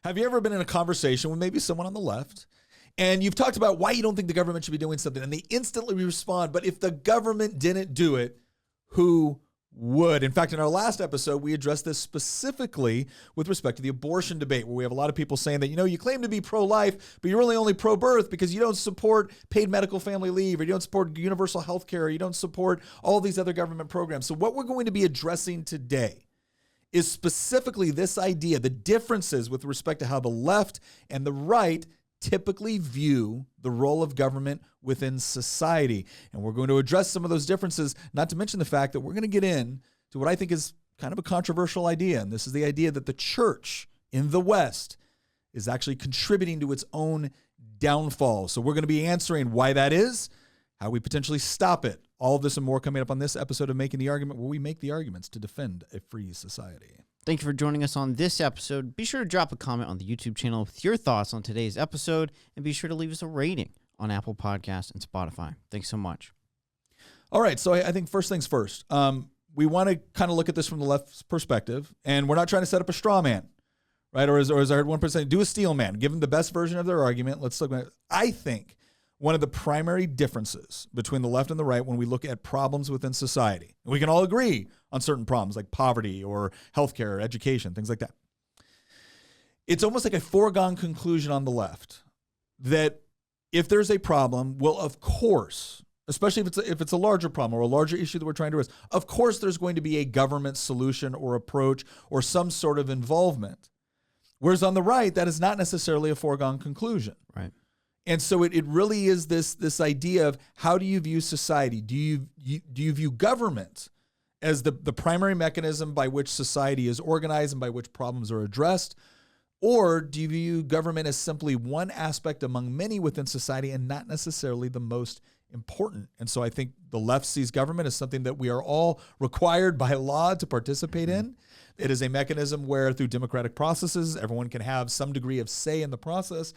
Have you ever been in a conversation with maybe someone on the left, and you've talked about why you don't think the government should be doing something, and they instantly respond, but if the government didn't do it, who would? In fact, in our last episode, we addressed this specifically with respect to the abortion debate, where we have a lot of people saying that, you claim to be pro-life, but you're really only pro-birth because you don't support paid medical family leave, or you don't support universal health care, or you don't support all these other government programs. So what we're going to be addressing today is specifically this idea, the differences with respect to how the left and the right typically view the role of government within society. And we're going to address some of those differences, not to mention the fact that we're going to get in to what I think is kind of a controversial idea. And this is the idea that the church in the West is actually contributing to its own downfall. So we're going to be answering why that is, how we potentially stop it. All of this and more coming up on this episode of Making the Argument, where we make the arguments to defend a free society. Thank you for joining us on this episode. Be sure to drop a comment on the YouTube channel with your thoughts on today's episode, and be sure to leave us a rating on Apple Podcasts and Spotify. Thanks so much. All right, so I think first things first. We want to kind of look at this from the left's perspective, and we're not trying to set up a straw man, right? Or as I heard one person say, do a steel man. Give them the best version of their argument. Let's look at it. I think one of the primary differences between the left and the right when we look at problems within society, and we can all agree on certain problems like poverty or healthcare, education, things like that. It's almost like a foregone conclusion on the left that if there's a problem, well, of course, especially if it's a larger problem or a larger issue that we're trying to address, of course there's going to be a government solution or approach or some sort of involvement. Whereas on the right, that is not necessarily a foregone conclusion. Right. And so it really is this idea of how do you view society? Do you view government as the primary mechanism by which society is organized and by which problems are addressed? Or do you view government as simply one aspect among many within society and not necessarily the most important? And so I think the left sees government as something that we are all required by law to participate in. It is a mechanism where through democratic processes, everyone can have some degree of say in the process.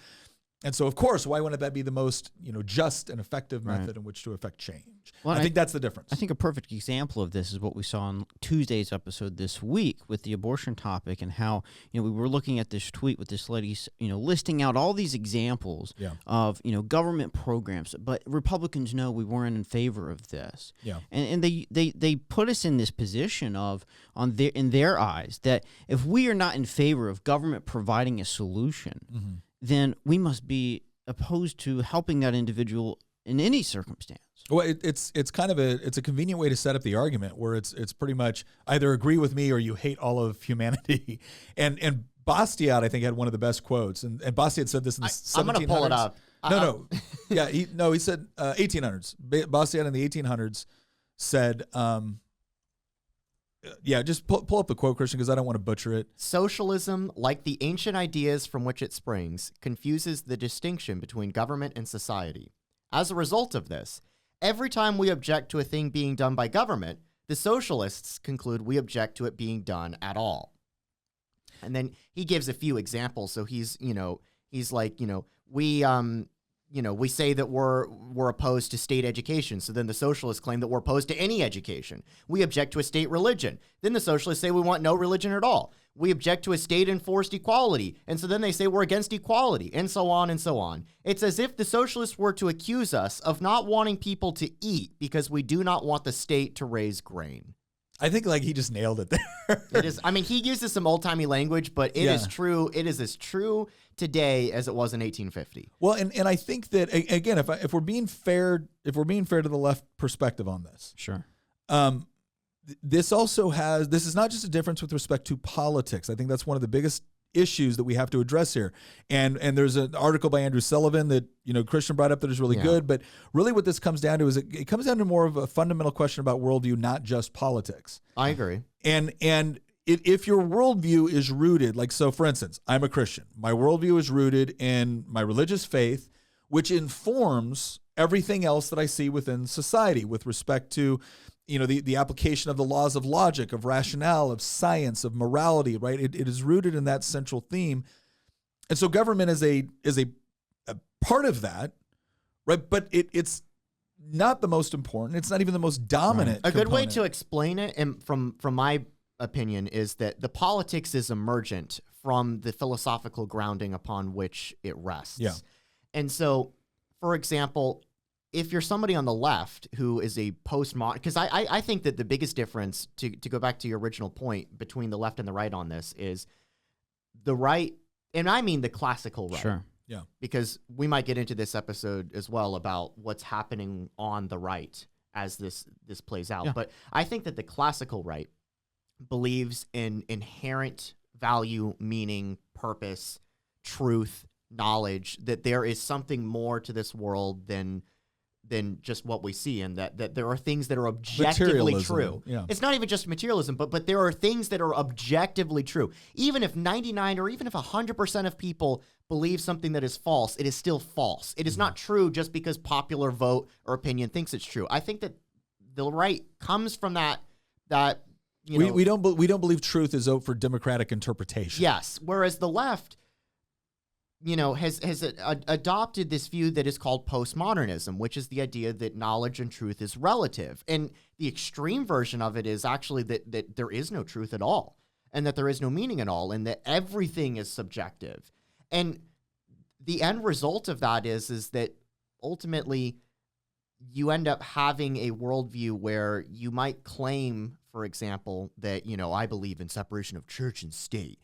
And so, of course, why wouldn't that be the most, just and effective method in which to affect change? Well, I think that's the difference. I think a perfect example of this is what we saw on Tuesday's episode this week with the abortion topic, and how, we were looking at this tweet with this lady, listing out all these examples of, government programs. But Republicans know we weren't in favor of this. Yeah. And they put us in this position of, in their eyes, that if we are not in favor of government providing a solution, then we must be opposed to helping that individual in any circumstance. Well, it's kind of a convenient way to set up the argument where it's pretty much either agree with me or you hate all of humanity. And Bastiat, I think, had one of the best quotes. And Bastiat said this in the 1700s. I'm going to pull it up. No. Yeah, he said 1800s. Bastiat in the 1800s said, just pull up the quote, Christian, because I don't want to butcher it. Socialism, like the ancient ideas from which it springs, confuses the distinction between government and society. As a result of this, every time we object to a thing being done by government, the socialists conclude we object to it being done at all. And then he gives a few examples. So he's like, we say that we're opposed to state education. So then the socialists claim that we're opposed to any education. We object to a state religion. Then the socialists say we want no religion at all. We object to a state-enforced equality. And so then they say we're against equality, and so on and so on. It's as if the socialists were to accuse us of not wanting people to eat because we do not want the state to raise grain. I think he just nailed it there. It is. I mean, he uses some old-timey language, but it is true. It is as true today as it was in 1850. Well, and I think that, again, if we're being fair to the left perspective on this, sure. This is not just a difference with respect to politics. I think that's one of the biggest issues that we have to address here. And there's an article by Andrew Sullivan that, Christian brought up that is really good. But really what this comes down to is it comes down to more of a fundamental question about worldview, not just politics. I agree. And if your worldview is rooted, so for instance, I'm a Christian. My worldview is rooted in my religious faith, which informs everything else that I see within society with respect to, the application of the laws of logic, of rationale, of science, of morality, right? It is rooted in that central theme. And so government is a part of that, right? But it's not the most important. It's not even the most dominant A good way component. to explain it, and from my opinion, is that the politics is emergent from the philosophical grounding upon which it rests. Yeah. And so, for example, if you're somebody on the left who is a postmodern, because I think that the biggest difference, to go back to your original point, between the left and the right on this is the right, and I mean the classical right. Sure. Yeah. Because we might get into this episode as well about what's happening on the right as this plays out. Yeah. But I think that the classical right believes in inherent value, meaning, purpose, truth, knowledge, that there is something more to this world than just what we see, and that there are things that are objectively true. Yeah. It's not even just materialism, but there are things that are objectively true. Even if 99 or even if 100% of people believe something that is false, it is still false. It is not true just because popular vote or opinion thinks it's true. I think that the right comes from that we don't believe truth is out for democratic interpretation. Yes, whereas the left has adopted this view that is called postmodernism, which is the idea that knowledge and truth is relative. And the extreme version of it is actually that there is no truth at all, and that there is no meaning at all, and that everything is subjective. And the end result of that is that ultimately you end up having a worldview where you might claim, for example, that, I believe in separation of church and state,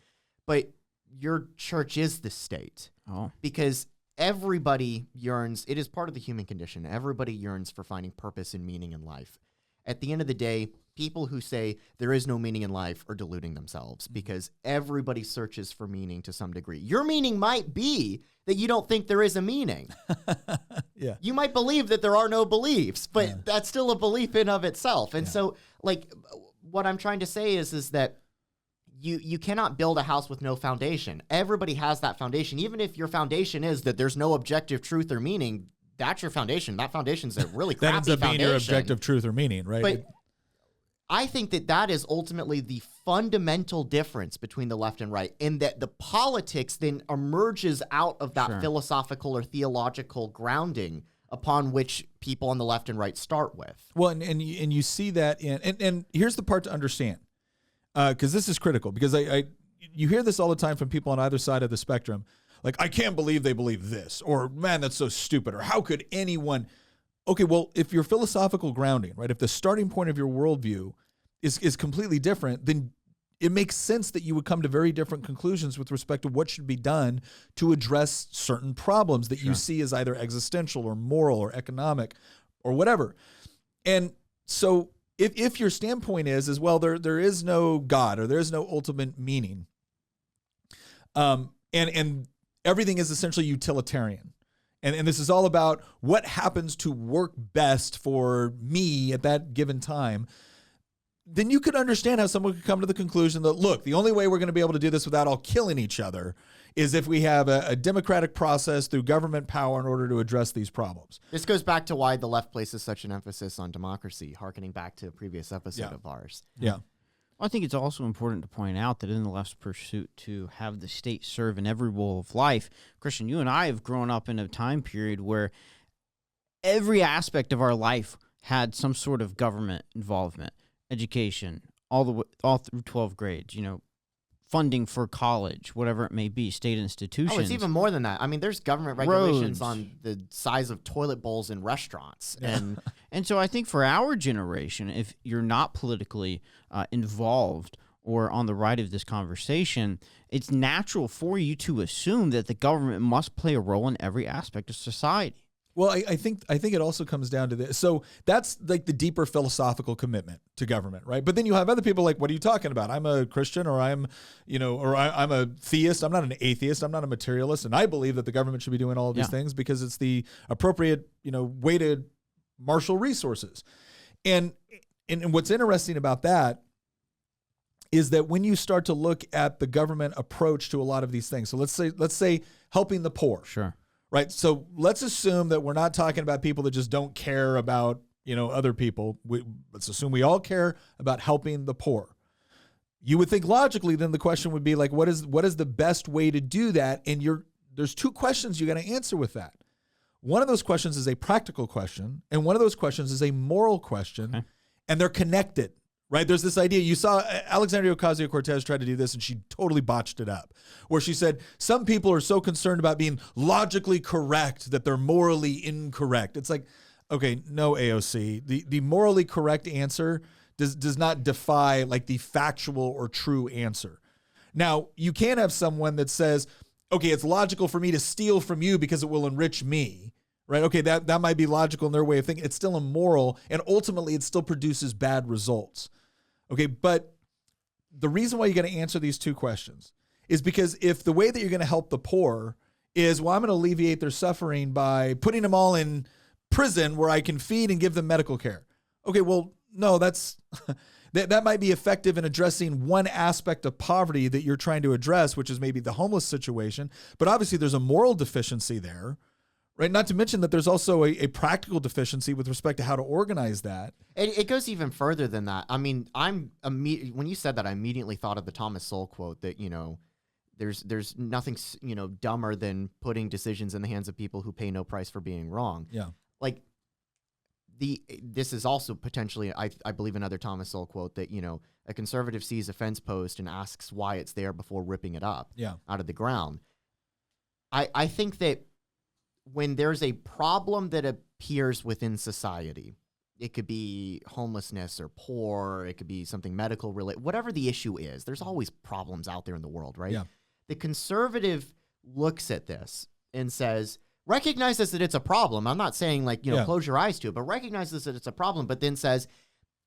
but your church is the state. Oh. Because everybody yearns, it is part of the human condition. Everybody yearns for finding purpose and meaning in life. At the end of the day, people who say there is no meaning in life are deluding themselves, because everybody searches for meaning to some degree. Your meaning might be that you don't think there is a meaning. Yeah. You might believe that there are no beliefs, but that's still a belief in of itself. And so, what I'm trying to say is that you cannot build a house with no foundation. Everybody has that foundation. Even if your foundation is that there's no objective truth or meaning, that's your foundation. That foundation's a really crappy that ends up being foundation. your objective truth or meaning, right? But I think that is ultimately the fundamental difference between the left and right, in that the politics then emerges out of that philosophical or theological grounding upon which people on the left and right start with. Well, and you see that and here's the part to understand. Because this is critical, because you hear this all the time from people on either side of the spectrum. Like, I can't believe they believe this, or man, that's so stupid, or how could anyone? Okay, well, if your philosophical grounding, right, if the starting point of your worldview is completely different, then it makes sense that you would come to very different conclusions with respect to what should be done to address certain problems that you see as either existential or moral or economic or whatever. And so if your standpoint is well, there is no God, or there is no ultimate meaning, and everything is essentially utilitarian, and this is all about what happens to work best for me at that given time, then you could understand how someone could come to the conclusion that, look, the only way we're going to be able to do this without all killing each other is if we have a democratic process through government power in order to address these problems. This goes back to why the left places such an emphasis on democracy, hearkening back to a previous episode of ours. Yeah. I think it's also important to point out that in the left's pursuit to have the state serve in every role of life, Christian, you and I have grown up in a time period where every aspect of our life had some sort of government involvement, education, all through 12 grades, funding for college, whatever it may be, state institutions. Oh, it's even more than that. I mean, there's government regulations on the size of toilet bowls in restaurants. And so I think for our generation, if you're not politically involved or on the right of this conversation, it's natural for you to assume that the government must play a role in every aspect of society. Well, I think it also comes down to this. So that's like the deeper philosophical commitment to government, right? But then you have other people like, what are you talking about? I'm a Christian, or I'm a theist. I'm not an atheist. I'm not a materialist, and I believe that the government should be doing all of these things because it's the appropriate, way to marshal resources. And what's interesting about that is that when you start to look at the government approach to a lot of these things, so let's say helping the poor. Sure. Right. So let's assume that we're not talking about people that just don't care about, other people. Let's assume we all care about helping the poor. You would think logically, then the question would be like, what is the best way to do that? And there's two questions you got to answer with that. One of those questions is a practical question, and one of those questions is a moral question, and they're connected, right? There's this idea. You saw Alexandria Ocasio-Cortez try to do this, and she totally botched it up, where she said, some people are so concerned about being logically correct that they're morally incorrect. It's like, okay, no, AOC. The morally correct answer does not defy like the factual or true answer. Now, you can have someone that says, okay, it's logical for me to steal from you because it will enrich me, right? Okay, that might be logical in their way of thinking. It's still immoral, and ultimately it still produces bad results. Okay, but the reason why you got to answer these two questions is because if the way that you're going to help the poor is, well, I'm going to alleviate their suffering by putting them all in prison where I can feed and give them medical care. Okay, well, no, that's that might be effective in addressing one aspect of poverty that you're trying to address, which is maybe the homeless situation. But obviously there's a moral deficiency there, right? Not to mention that there's also a practical deficiency with respect to how to organize that. It goes even further than that. I mean, when you said that, I immediately thought of the Thomas Sowell quote that, there's nothing, dumber than putting decisions in the hands of people who pay no price for being wrong. Yeah. Like, this is also potentially, I believe, another Thomas Sowell quote that, a conservative sees a fence post and asks why it's there before ripping it up out of the ground. I think that when there's a problem that appears within society, it could be homelessness or poor, it could be something medical related, whatever the issue is, there's always problems out there in the world, right? Yeah. The conservative looks at this and says, recognizes that it's a problem. I'm not saying close your eyes to it, but recognizes that it's a problem, but then says,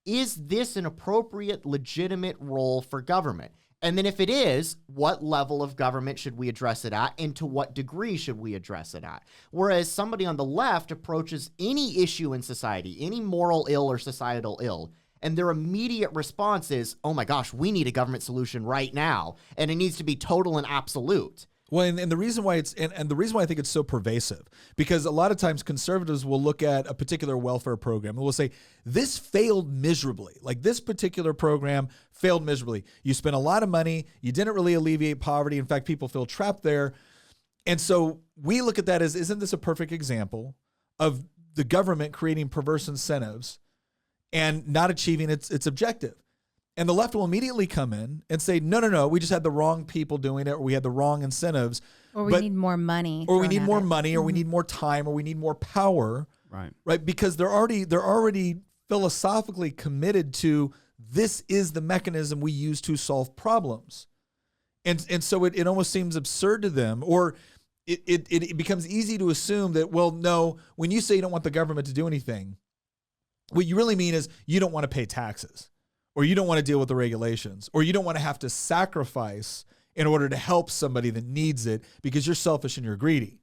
is this an appropriate, legitimate role for government? And then if it is, what level of government should we address it at, and to what degree should we address it at? Whereas somebody on the left approaches any issue in society, any moral ill or societal ill, and their immediate response is, oh my gosh, we need a government solution right now, and it needs to be total and absolute. Well, and the reason why and the reason why I think it's so pervasive, because a lot of times conservatives will look at a particular welfare program and will say, this failed miserably. Like, this particular program failed miserably. You spent a lot of money. You didn't really alleviate poverty. In fact, people feel trapped there. And so we look at that as, isn't this a perfect example of the government creating perverse incentives and not achieving its objective? And the left will immediately come in and say, no, we just had the wrong people doing it, or we had the wrong incentives. Or we need more money. Or we need more money, or we need more time, or we need more power. Right? Because they're already philosophically committed to, this is the mechanism we use to solve problems. And so it almost seems absurd to them, or it becomes easy to assume that, well, no, when you say you don't want the government to do anything, what you really mean is you don't want to pay taxes, or you don't want to deal with the regulations, or you don't want to have to sacrifice in order to help somebody that needs it because you're selfish and you're greedy.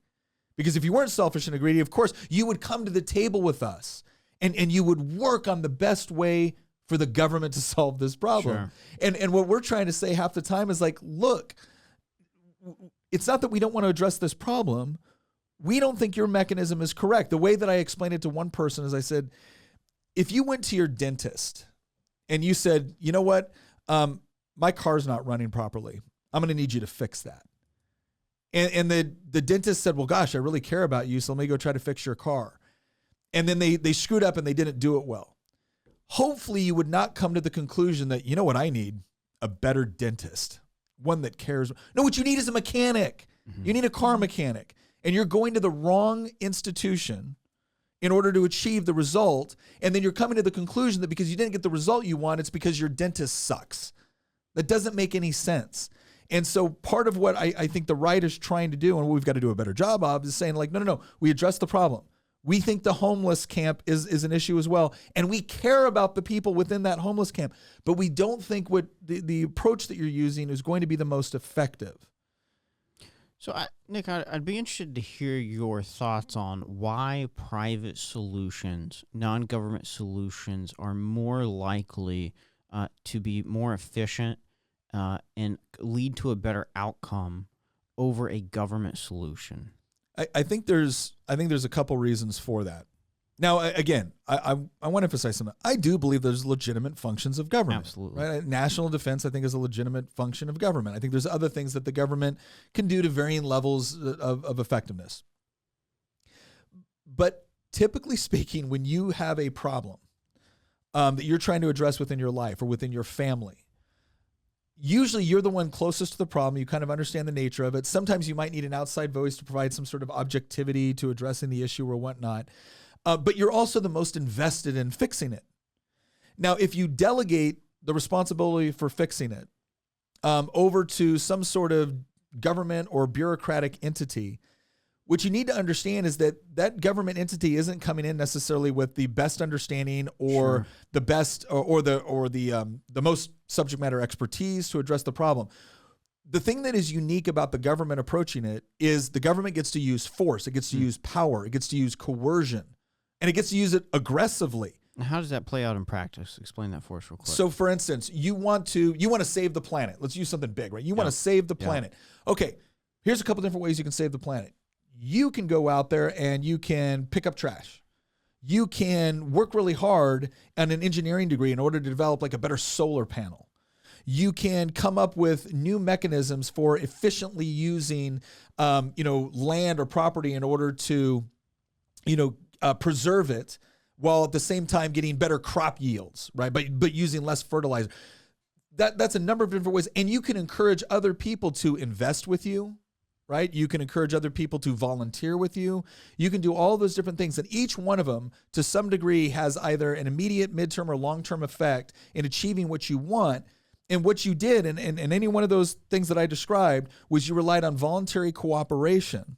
Because if you weren't selfish and greedy, of course, you would come to the table with us and you would work on the best way for the government to solve this problem. Sure. And what we're trying to say half the time is like, look, it's not that we don't want to address this problem. We don't think your mechanism is correct. The way that I explained it to one person is I said, if you went to your dentist and you said, you know what, my car's not running properly, I'm going to need you to fix that. And the dentist said, well, gosh, I really care about you, so let me go try to fix your car. And then they screwed up and they didn't do it well. Hopefully you would not come to the conclusion that, you know what I need? A better dentist, one that cares. No, what you need is a mechanic. Mm-hmm. You need a car mechanic. And you're going to the wrong institution in order to achieve the result. And then you're coming to the conclusion that because you didn't get the result you want, it's because your dentist sucks. That doesn't make any sense. And so part of what I think the right is trying to do, and what we've got to do a better job of, is saying like, no, we address the problem. We think the homeless camp is an issue as well. And we care about the people within that homeless camp, but we don't think what the approach that you're using is going to be the most effective. So, Nick, I'd be interested to hear your thoughts on why private solutions, non-government solutions, are more likely to be more efficient and lead to a better outcome over a government solution. I think there's a couple reasons for that. Now, again, I want to emphasize something. I do believe there's legitimate functions of government. Absolutely. Right? National defense, I think, is a legitimate function of government. I think there's other things that the government can do to varying levels of effectiveness. But typically speaking, when you have a problem, that you're trying to address within your life or within your family, usually you're the one closest to the problem. You kind of understand the nature of it. Sometimes you might need an outside voice to provide some sort of objectivity to addressing the issue or whatnot. But you're also the most invested in fixing it. Now, if you delegate the responsibility for fixing it over to some sort of government or bureaucratic entity, what you need to understand is that that government entity isn't coming in necessarily with the best understanding or the best or the most subject matter expertise to address the problem. The thing that is unique about the government approaching it is the government gets to use force, it gets to use power, it gets to use coercion, and it gets to use it aggressively. How does that play out in practice? Explain that for us real quick. So, for instance, you want to save the planet. Let's use something big, right? You want to save the planet. Okay, here's a couple different ways you can save the planet. You can go out there and you can pick up trash. You can work really hard on an engineering degree in order to develop like a better solar panel. You can come up with new mechanisms for efficiently using, land or property in order to, preserve it, while at the same time getting better crop yields, right? But using less fertilizer. That's a number of different ways. And you can encourage other people to invest with you, right? You can encourage other people to volunteer with you. You can do all those different things. And each one of them, to some degree, has either an immediate, midterm, or long-term effect in achieving what you want. And what you did, and any one of those things that I described, was you relied on voluntary cooperation.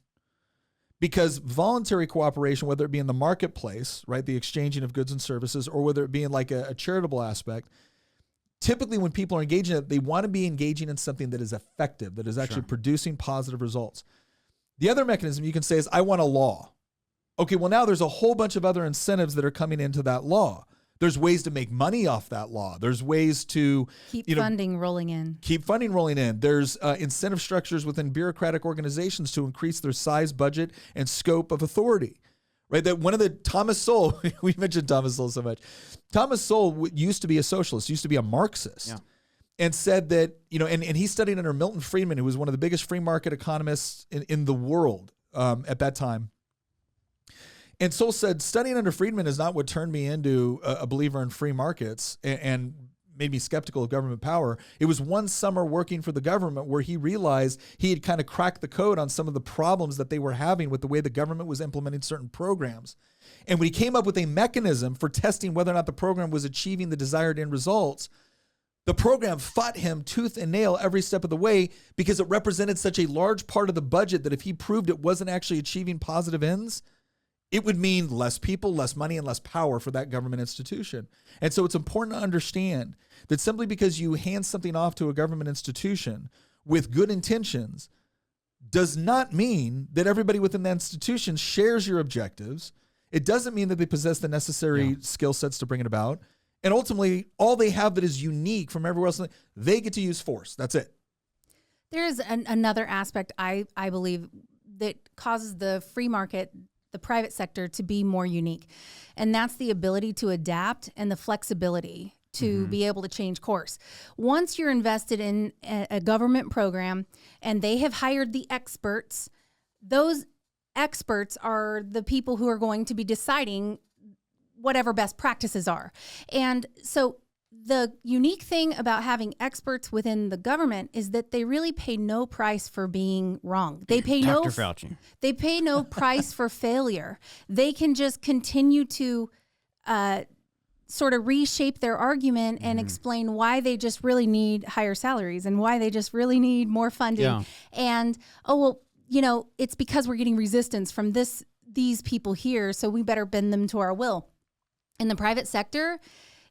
Because voluntary cooperation, whether it be in the marketplace, right, the exchanging of goods and services, or whether it be in like a charitable aspect, typically when people are engaging in it, they want to be engaging in something that is effective, that is actually producing positive results. The other mechanism you can say is, I want a law. Okay, well now there's a whole bunch of other incentives that are coming into that law. There's ways to make money off that law. There's ways to keep funding rolling in. There's incentive structures within bureaucratic organizations to increase their size, budget, and scope of authority. Right? That one of the Thomas Sowell, we mentioned Thomas Sowell so much. Thomas Sowell used to be a socialist, used to be a Marxist, and said that, and he studied under Milton Friedman, who was one of the biggest free market economists in the world at that time. And Sowell said, studying under Friedman is not what turned me into a believer in free markets and made me skeptical of government power. It was one summer working for the government where he realized he had kind of cracked the code on some of the problems that they were having with the way the government was implementing certain programs. And when he came up with a mechanism for testing whether or not the program was achieving the desired end results, the program fought him tooth and nail every step of the way because it represented such a large part of the budget that if he proved it wasn't actually achieving positive ends, it would mean less people, less money, and less power for that government institution. And so it's important to understand that simply because you hand something off to a government institution with good intentions does not mean that everybody within that institution shares your objectives. It doesn't mean that they possess the necessary skill sets to bring it about. And ultimately, all they have that is unique from everywhere else, they get to use force. That's it. There's another aspect, I believe, that causes the free market, the private sector, to be more unique. And that's the ability to adapt and the flexibility to be able to change course. Once you're invested in a government program and they have hired the experts, those experts are the people who are going to be deciding whatever best practices are. And so the unique thing about having experts within the government is that they really pay no price for being wrong. They pay Dr. Fauci. They pay no price for failure. They can just continue to sort of reshape their argument and explain why they just really need higher salaries and why they just really need more funding. Yeah. And, it's because we're getting resistance from these people here, so we better bend them to our will. In the private sector,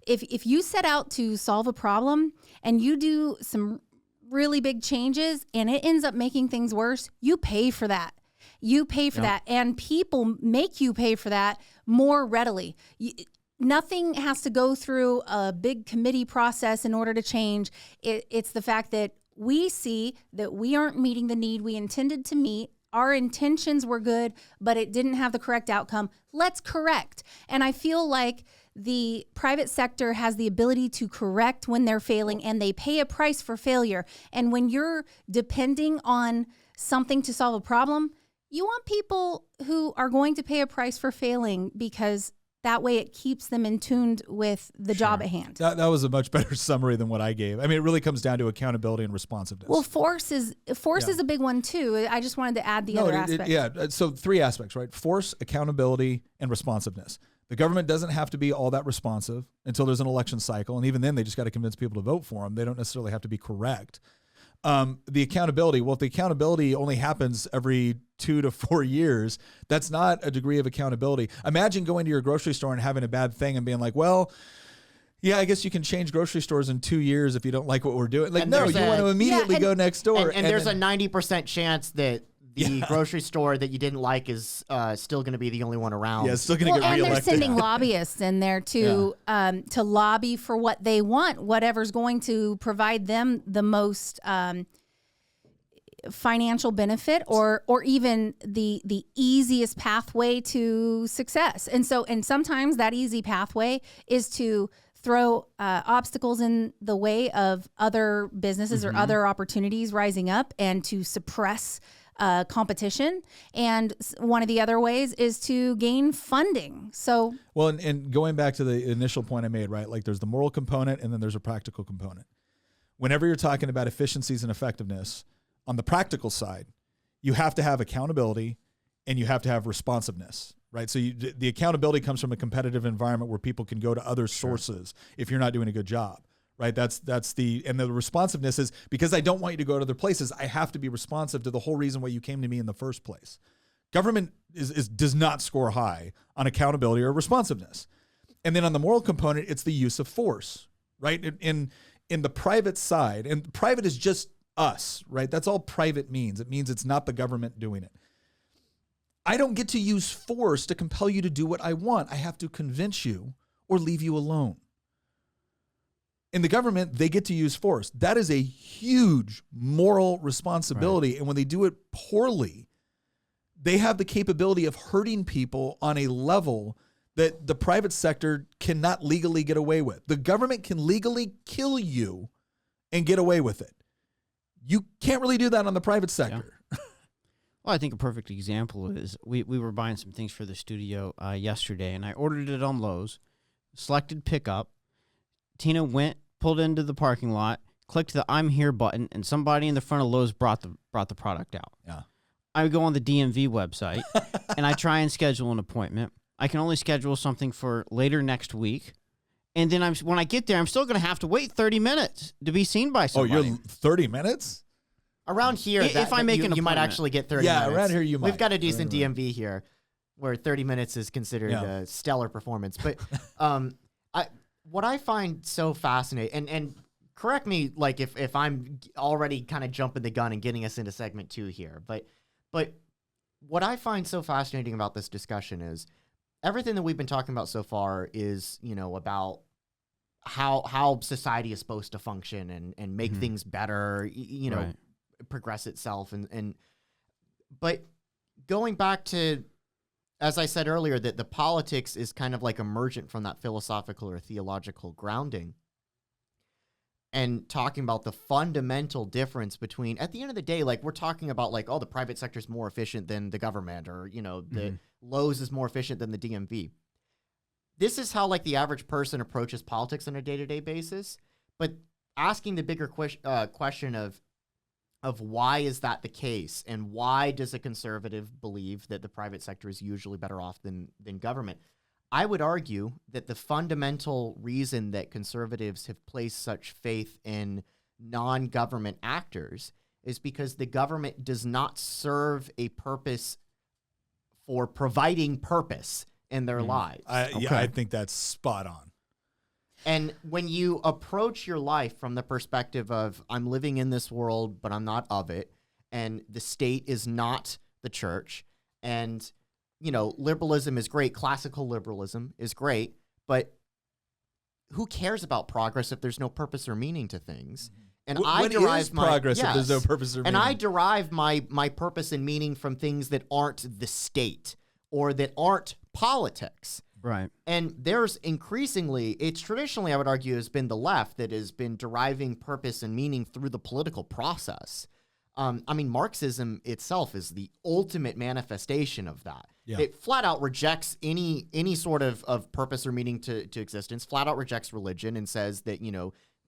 if you set out to solve a problem and you do some really big changes and it ends up making things worse, you pay for that. You pay for that. And people make you pay for that more readily. Nothing has to go through a big committee process in order to change. It's the fact that we see that we aren't meeting the need we intended to meet. Our intentions were good, but it didn't have the correct outcome. Let's correct. And I feel like the private sector has the ability to correct when they're failing, and they pay a price for failure. And when you're depending on something to solve a problem, you want people who are going to pay a price for failing because That way it keeps them in tune with the job at hand. That was a much better summary than what I gave. I mean, it really comes down to accountability and responsiveness. Well, force is a big one too. I just wanted to add the other aspect. So 3 aspects, right? Force, accountability, and responsiveness. The government doesn't have to be all that responsive until there's an election cycle. And even then, they just got to convince people to vote for them. They don't necessarily have to be correct. The accountability, well, if the accountability only happens every 2 to 4 years, that's not a degree of accountability. Imagine going to your grocery store and having a bad thing and being like, well, yeah, I guess you can change grocery stores in 2 years if you don't like what we're doing. Like, And no, there's you want to immediately go next door. And there's a 90% chance that the grocery store that you didn't like is still going to be the only one around. Yeah, it's still going to get and reelected. they're sending lobbyists in there to lobby for what they want, whatever's going to provide them the most financial benefit or even the easiest pathway to success. And sometimes that easy pathway is to throw obstacles in the way of other businesses or other opportunities rising up and to suppress competition. And one of the other ways is to gain funding. So, well, and going back to the initial point I made, right? Like there's the moral component and then there's a practical component. Whenever you're talking about efficiencies and effectiveness, on the practical side, you have to have accountability and you have to have responsiveness, right? So the accountability comes from a competitive environment where people can go to other sources if you're not doing a good job. Right. And the responsiveness is because I don't want you to go to other places. I have to be responsive to the whole reason why you came to me in the first place. Government does not score high on accountability or responsiveness. And then on the moral component, it's the use of force, right? In the private side, and private is just us, right? That's all private means. It means it's not the government doing it. I don't get to use force to compel you to do what I want. I have to convince you or leave you alone. In the government, they get to use force. That is a huge moral responsibility. Right. And when they do it poorly, they have the capability of hurting people on a level that the private sector cannot legally get away with. The government can legally kill you and get away with it. You can't really do that on the private sector. Yeah. Well, I think a perfect example is we were buying some things for the studio yesterday, and I ordered it on Lowe's, selected pickup. Tina went, pulled into the parking lot, clicked the I'm here button, and somebody in the front of Lowe's brought the product out. Yeah. I go on the DMV website, and I try and schedule an appointment. I can only schedule something for later next week. And then when I get there, I'm still going to have to wait 30 minutes to be seen by somebody. Oh, you're 30 minutes? Around here, if I make you might actually get 30 minutes. Yeah, around here you might. We've got a decent DMV here where 30 minutes is considered a stellar performance. But what I find so fascinating, and correct me like if I'm already kind of jumping the gun and getting us into segment 2 here, but what I find so fascinating about this discussion is everything that we've been talking about so far is, about how society is supposed to function and make things better, right. Progress itself. But going back to, as I said earlier, that the politics is kind of like emergent from that philosophical or theological grounding, and talking about the fundamental difference between, at the end of the day, like we're talking about like, oh, the private sector is more efficient than the government, or, the Lowe's is more efficient than the DMV. This is how like the average person approaches politics on a day-to-day basis. But asking the bigger question of why is that the case, and why does a conservative believe that the private sector is usually better off than government? I would argue that the fundamental reason that conservatives have placed such faith in non-government actors is because the government does not serve a purpose for providing purpose in their lives. I think that's spot on. And when you approach your life from the perspective of, I'm living in this world, but I'm not of it, and the state is not the church, and, liberalism is great, classical liberalism is great, but who cares about progress if there's no purpose or meaning to things? And I derive my progress if there's no purpose or meaning. And I derive my purpose and meaning from things that aren't the state or that aren't politics. Right. And there's increasingly, it's traditionally, I would argue, has been the left that has been deriving purpose and meaning through the political process. I mean, Marxism itself is the ultimate manifestation of that. Yeah. It flat out rejects any sort of purpose or meaning to existence, flat out rejects religion and says that,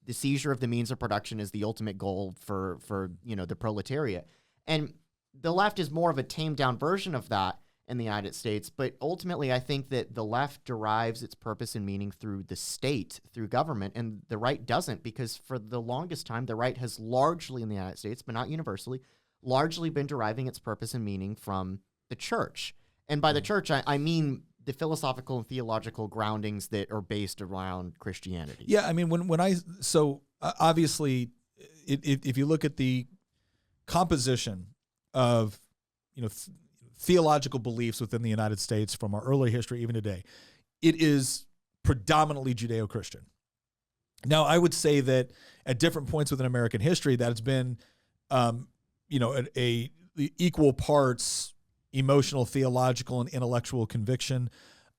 the seizure of the means of production is the ultimate goal for the proletariat. And the left is more of a tamed down version of that in the United States. But ultimately, I think that the left derives its purpose and meaning through the state, through government, and the right doesn't, because for the longest time, the right has largely in the United States, but not universally, largely been deriving its purpose and meaning from the church. And by the church, I mean the philosophical and theological groundings that are based around Christianity. Yeah, I mean, obviously, if you look at the composition of, theological beliefs within the United States from our early history, even today, it is predominantly Judeo-Christian. Now, I would say that at different points within American history, that it's been, the equal parts emotional, theological, and intellectual conviction.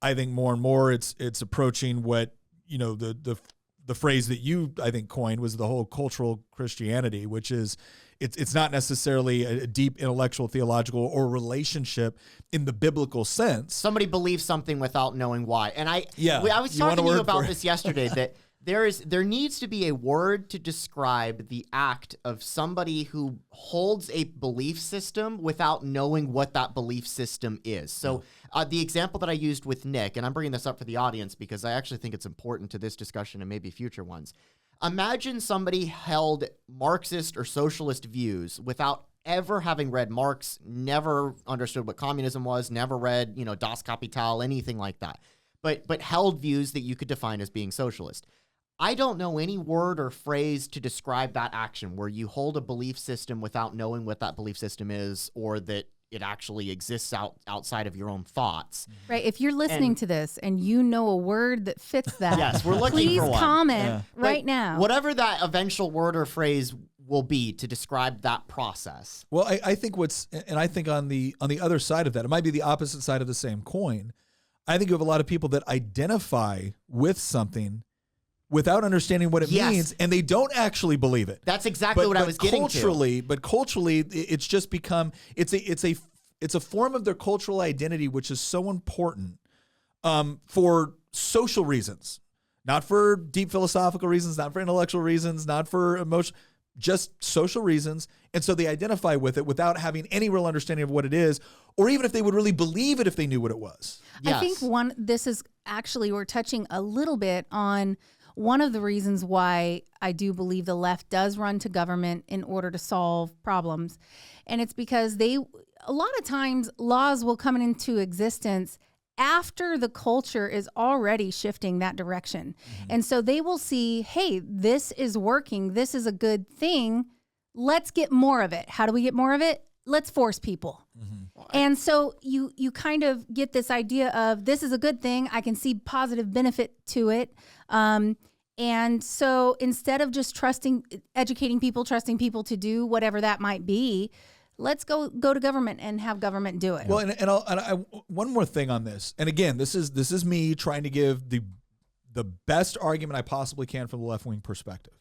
I think more and more it's approaching what, the phrase that you, I think, coined was the whole cultural Christianity, which is it's not necessarily a deep intellectual, theological, or relationship in the biblical sense. Somebody believes something without knowing why. And I was You talking want a to you word about for this yesterday, that there needs to be a word to describe the act of somebody who holds a belief system without knowing what that belief system is. So the example that I used with Nick, and I'm bringing this up for the audience because I actually think it's important to this discussion and maybe future ones. Imagine somebody held Marxist or socialist views without ever having read Marx, never understood what communism was, never read, Das Kapital, anything like that, but held views that you could define as being socialist. I don't know any word or phrase to describe that action where you hold a belief system without knowing what that belief system is, or that it actually exists outside of your own thoughts. Right. If you're listening to this and you know a word that fits that, yes, we're looking please for one. comment right now. Whatever that eventual word or phrase will be to describe that process. Well, I think I think on the other side of that, it might be the opposite side of the same coin. I think you have a lot of people that identify with something without understanding what it means, and they don't actually believe it. That's exactly what I was getting to. But culturally, it's just become it's a form of their cultural identity, which is so important for social reasons, not for deep philosophical reasons, not for intellectual reasons, not for emotion, just social reasons. And so they identify with it without having any real understanding of what it is, or even if they would really believe it if they knew what it was. Yes. I think this is actually, we're touching a little bit on one of the reasons why I do believe the left does run to government in order to solve problems. And it's because a lot of times laws will come into existence after the culture is already shifting that direction. Mm-hmm. And so they will see, hey, this is working. This is a good thing. Let's get more of it. How do we get more of it? Let's force people. Mm-hmm. And so you kind of get this idea of this is a good thing. I can see positive benefit to it. And so instead of just educating people, trusting people to do whatever that might be, let's go to government and have government do it. Well, and one more thing on this. And again, this is me trying to give the best argument I possibly can from the left-wing perspective.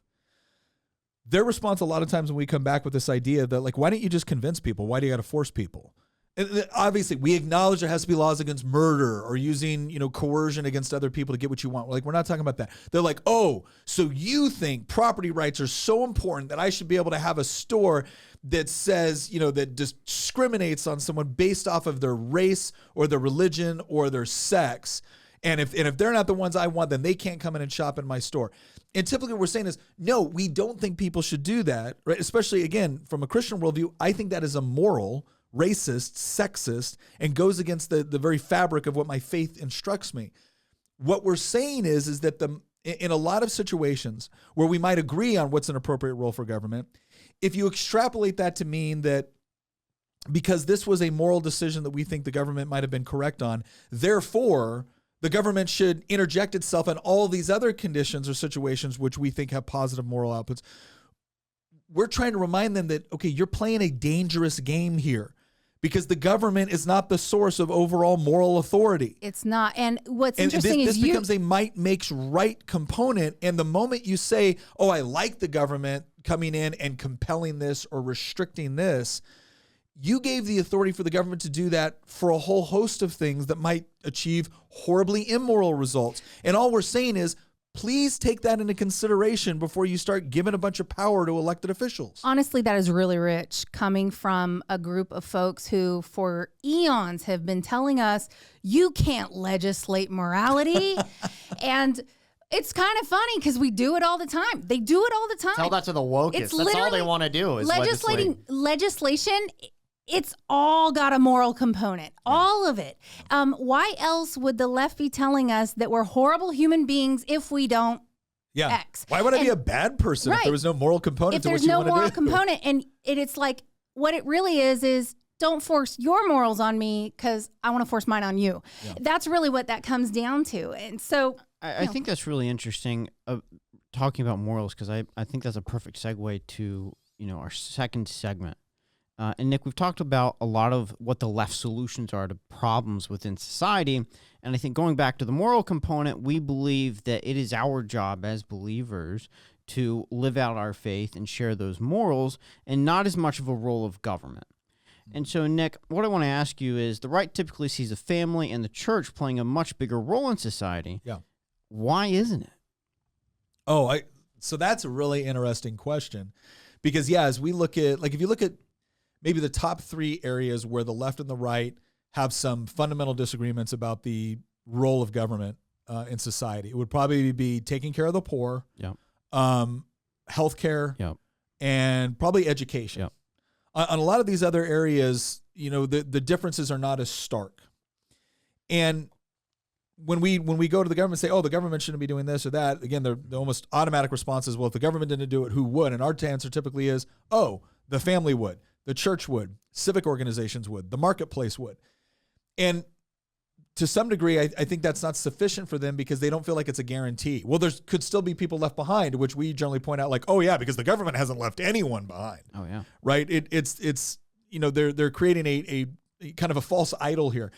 Their response a lot of times when we come back with this idea that, like, why don't you just convince people? Why do you got to force people? And obviously, we acknowledge there has to be laws against murder or using, coercion against other people to get what you want. We're not talking about that. They're like, oh, so you think property rights are so important that I should be able to have a store that says, that discriminates on someone based off of their race or their religion or their sex. And if they're not the ones I want, then they can't come in and shop in my store. And typically what we're saying is, no, we don't think people should do that, right? Especially, again, from a Christian worldview, I think that is immoral, racist, sexist, and goes against the very fabric of what my faith instructs me. What we're saying is that in a lot of situations where we might agree on what's an appropriate role for government, if you extrapolate that to mean that because this was a moral decision that we think the government might have been correct on, therefore the government should interject itself in all these other conditions or situations which we think have positive moral outputs. We're trying to remind them that, okay, you're playing a dangerous game here, because the government is not the source of overall moral authority. It's not. And what's And interesting this is you becomes a might makes right component. And the moment you say, oh, I like the government coming in and compelling this or restricting this, you gave the authority for the government to do that for a whole host of things that might achieve horribly immoral results. And all we're saying is, please take that into consideration before you start giving a bunch of power to elected officials. honestly, that is really rich coming from a group of folks who for eons have been telling us you can't legislate morality. And it's kind of funny because we do it all the time. They do it all the time. Tell that to the wokists. It's That's all they literally want to do is legislation. It's all got a moral component, all of it. Why else would the left be telling us that we're horrible human beings if we don't X? Why would I be a bad person if there was no moral component to what you want to do? If there's no moral component, and it's like what it really is don't force your morals on me because I want to force mine on you. Yeah. That's really what that comes down to. And so I think that's really interesting, talking about morals, because I think that's a perfect segue to our second segment. And Nick, we've talked about a lot of what the left solutions are to problems within society. And I think going back to the moral component, we believe that it is our job as believers to live out our faith and share those morals, and not as much of a role of government. And so, Nick, what I want to ask you is, the right typically sees the family and the church playing a much bigger role in society. Yeah. Why isn't it? So that's a really interesting question. Because, as we look at, if you look at maybe the top three areas where the left and the right have some fundamental disagreements about the role of government in society, it would probably be taking care of the poor, healthcare, and probably education. Yep. On a lot of these other areas, the differences are not as stark. And when we go to the government and say, oh, the government shouldn't be doing this or that, again, the almost automatic response is, well, if the government didn't do it, who would? And our answer typically is, oh, the family would. The church would, civic organizations would, the marketplace would. And to some degree, I think that's not sufficient for them because they don't feel like it's a guarantee. Well, there could still be people left behind, which we generally point out oh yeah, because the government hasn't left anyone behind. Oh yeah. Right? It's they're creating a kind of a false idol here.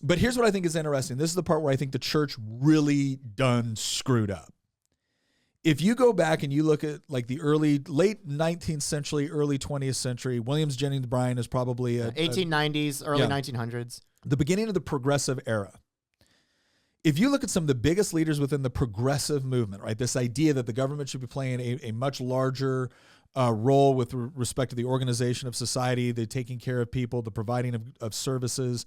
But here's what I think is interesting. This is the part where I think the church really done screwed up. If you go back and you look at the late 19th century, early 20th century, Williams Jennings Bryan is probably 1890s, early 1900s. The beginning of the progressive era. If you look at some of the biggest leaders within the progressive movement, right, this idea that the government should be playing a much larger role with respect to the organization of society, the taking care of people, the providing of services,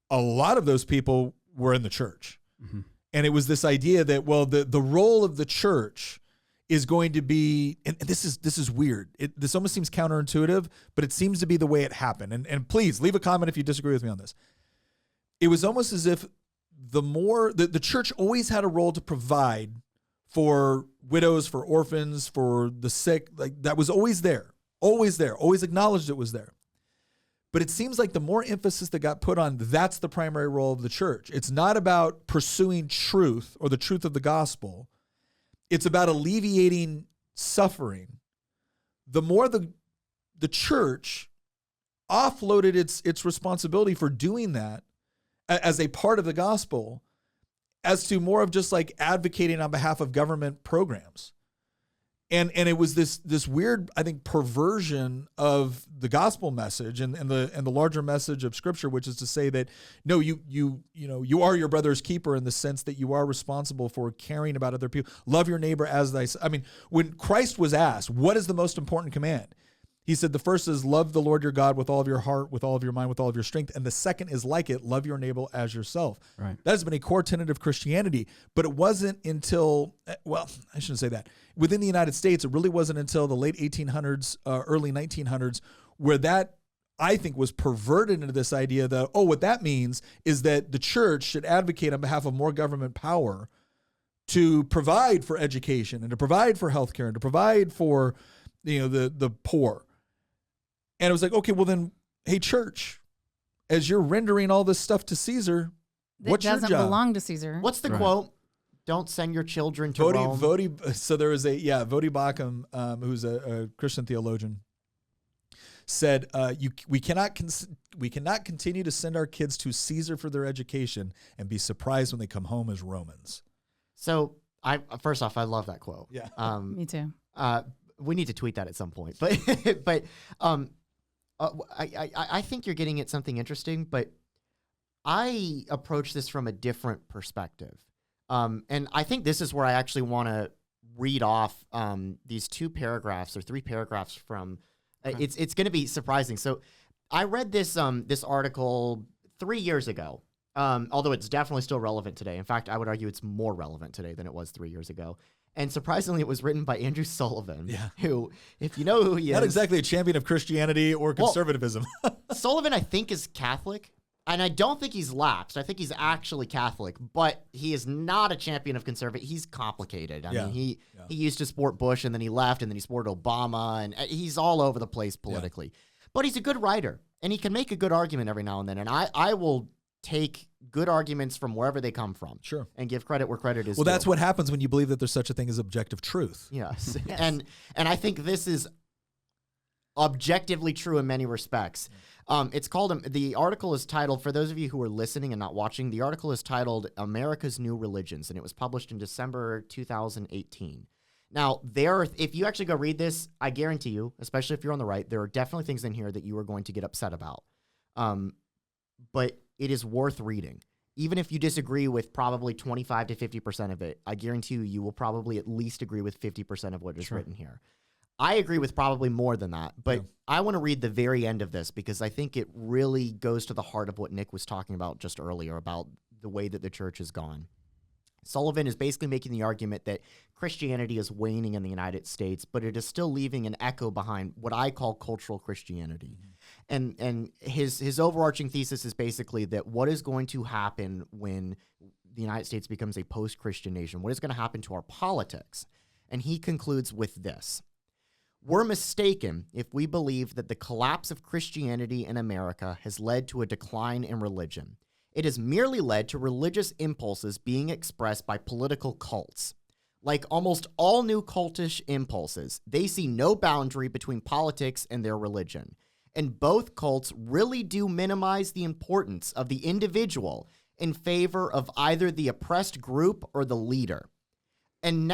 a lot of those people were in the church. Mm-hmm. And it was this idea that, well, the role of the church is going to be, and this is weird. This almost seems counterintuitive, but it seems to be the way it happened. And please leave a comment if you disagree with me on this. It was almost as if the church always had a role to provide for widows, for orphans, for the sick. That was always there, always acknowledged it was there. But it seems like the more emphasis that got put on, that's the primary role of the church. It's not about pursuing truth or the truth of the gospel. It's about alleviating suffering. The more the church offloaded its responsibility for doing that as a part of the gospel, as to more of just advocating on behalf of government programs. And it was this weird, I think, perversion of the gospel message and the larger message of Scripture, which is to say that no, you are your brother's keeper in the sense that you are responsible for caring about other people. Love your neighbor as thyself. I mean, when Christ was asked, what is the most important command? He said the first is love the Lord your God with all of your heart, with all of your mind, with all of your strength. And the second is like it, love your neighbor as yourself. Right. That has been a core tenet of Christianity. But it wasn't until, well, I shouldn't say that. Within the United States, it really wasn't until the late 1800s, early 1900s, where that, I think, was perverted into this idea that, oh, what that means is that the church should advocate on behalf of more government power to provide for education and to provide for healthcare and to provide for, the poor. And it was okay, well then, hey, church, as you're rendering all this stuff to Caesar, what's your job? It doesn't belong to Caesar. What's the quote? Don't send your children to Rome. So there was Voddie Baucham, who's a Christian theologian, said, we cannot continue to send our kids to Caesar for their education and be surprised when they come home as Romans. So first off, I love that quote. Yeah. Me too. We need to tweet that at some point, but I think you're getting at something interesting, but I approach this from a different perspective. And I think this is where I actually want to read off these 2 paragraphs or 3 paragraphs from. It's going to be surprising. So I read this article 3 years ago, although it's definitely still relevant today. In fact, I would argue it's more relevant today than it was 3 years ago. And surprisingly, it was written by Andrew Sullivan, who, if you know who he is... Not exactly a champion of Christianity or conservatism. Well, Sullivan, I think, is Catholic. And I don't think he's lapsed. I think he's actually Catholic, but he is not a champion of conservative. He's complicated. I mean, he used to support Bush, and then he left, and then he supported Obama, and he's all over the place politically. But he's a good writer, and he can make a good argument every now and then. And I will take good arguments from wherever they come from. Sure. And give credit where credit is due. Well, that's due. what happens when you believe that there's such a thing as objective truth. Yes. And I think this is objectively true in many respects. It's called, the article is titled, for those of you who are listening and not watching, the article is titled America's New Religions, and it was published in December 2018. Now, if you actually go read this, I guarantee you, especially if you're on the right, there are definitely things in here that you are going to get upset about. But it is worth reading. Even if you disagree with probably 25 to 50% of it, I guarantee you will probably at least agree with 50% of what is written here. I agree with probably more than that, but I want to read the very end of this because I think it really goes to the heart of what Nick was talking about just earlier about the way that the church has gone. Sullivan is basically making the argument that Christianity is waning in the United States, but it is still leaving an echo behind what I call cultural Christianity. And his overarching thesis is basically that what is going to happen when the United States becomes a post-Christian nation? What is going to happen to our politics? And he concludes with this. We're mistaken if we believe that the collapse of Christianity in America has led to a decline in religion. It has merely led to religious impulses being expressed by political cults. Like almost all new cultish impulses, they see no boundary between politics and their religion. And both cults really do minimize the importance of the individual in favor of either the oppressed group or the leader. And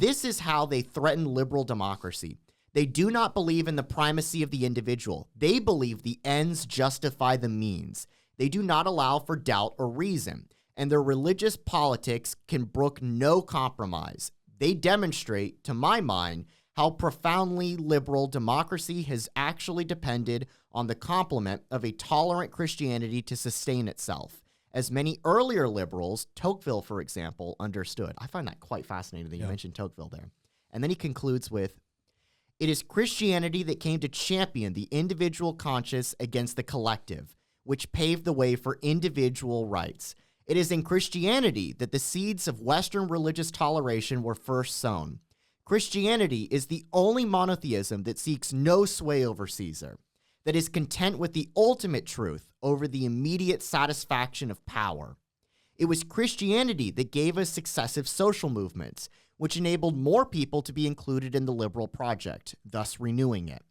this is how they threaten liberal democracy. They do not believe in the primacy of the individual. They believe the ends justify the means. They do not allow for doubt or reason, and their religious politics can brook no compromise. They demonstrate, to my mind, how profoundly liberal democracy has actually depended on the complement of a tolerant Christianity to sustain itself, as many earlier liberals, Tocqueville, for example, understood. I find that quite fascinating that you mentioned Tocqueville there. And then he concludes with, it is Christianity that came to champion the individual conscience against the collective, which paved the way for individual rights. It is in Christianity that the seeds of Western religious toleration were first sown. Christianity is the only monotheism that seeks no sway over Caesar, that is content with the ultimate truth over the immediate satisfaction of power. It was Christianity that gave us successive social movements, which enabled more people to be included in the liberal project, thus renewing it.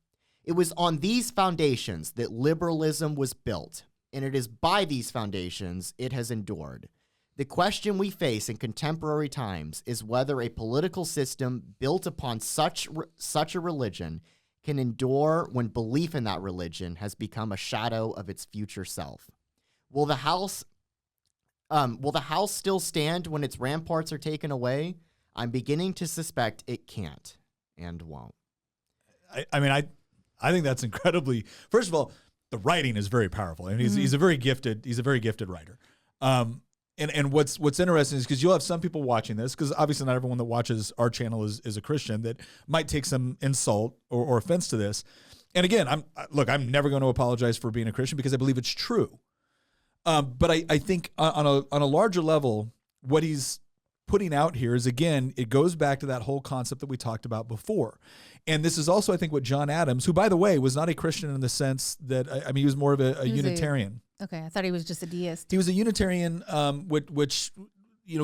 It was on these foundations that liberalism was built, and it is by these foundations it has endured. The question we face in contemporary times is whether a political system built upon such a religion can endure when belief in that religion has become a shadow of its future self. Will the house still stand when its ramparts are taken away? I'm beginning to suspect it can't and won't. I think that's incredibly. First of all, the writing is very powerful. I mean, he's a very gifted writer. And what's interesting is because you'll have some people watching this, because obviously not everyone that watches our channel is a Christian, that might take some insult or offense to this. And again, I'm never going to apologize for being a Christian because I believe it's true. But I think on a larger level, what he's putting out here is, again, it goes back to that whole concept that we talked about before. And this is also, I think, what John Adams, who, by the way, was not a Christian in the sense that, he was more of a Unitarian. Okay, I thought he was just a deist. He was a Unitarian, which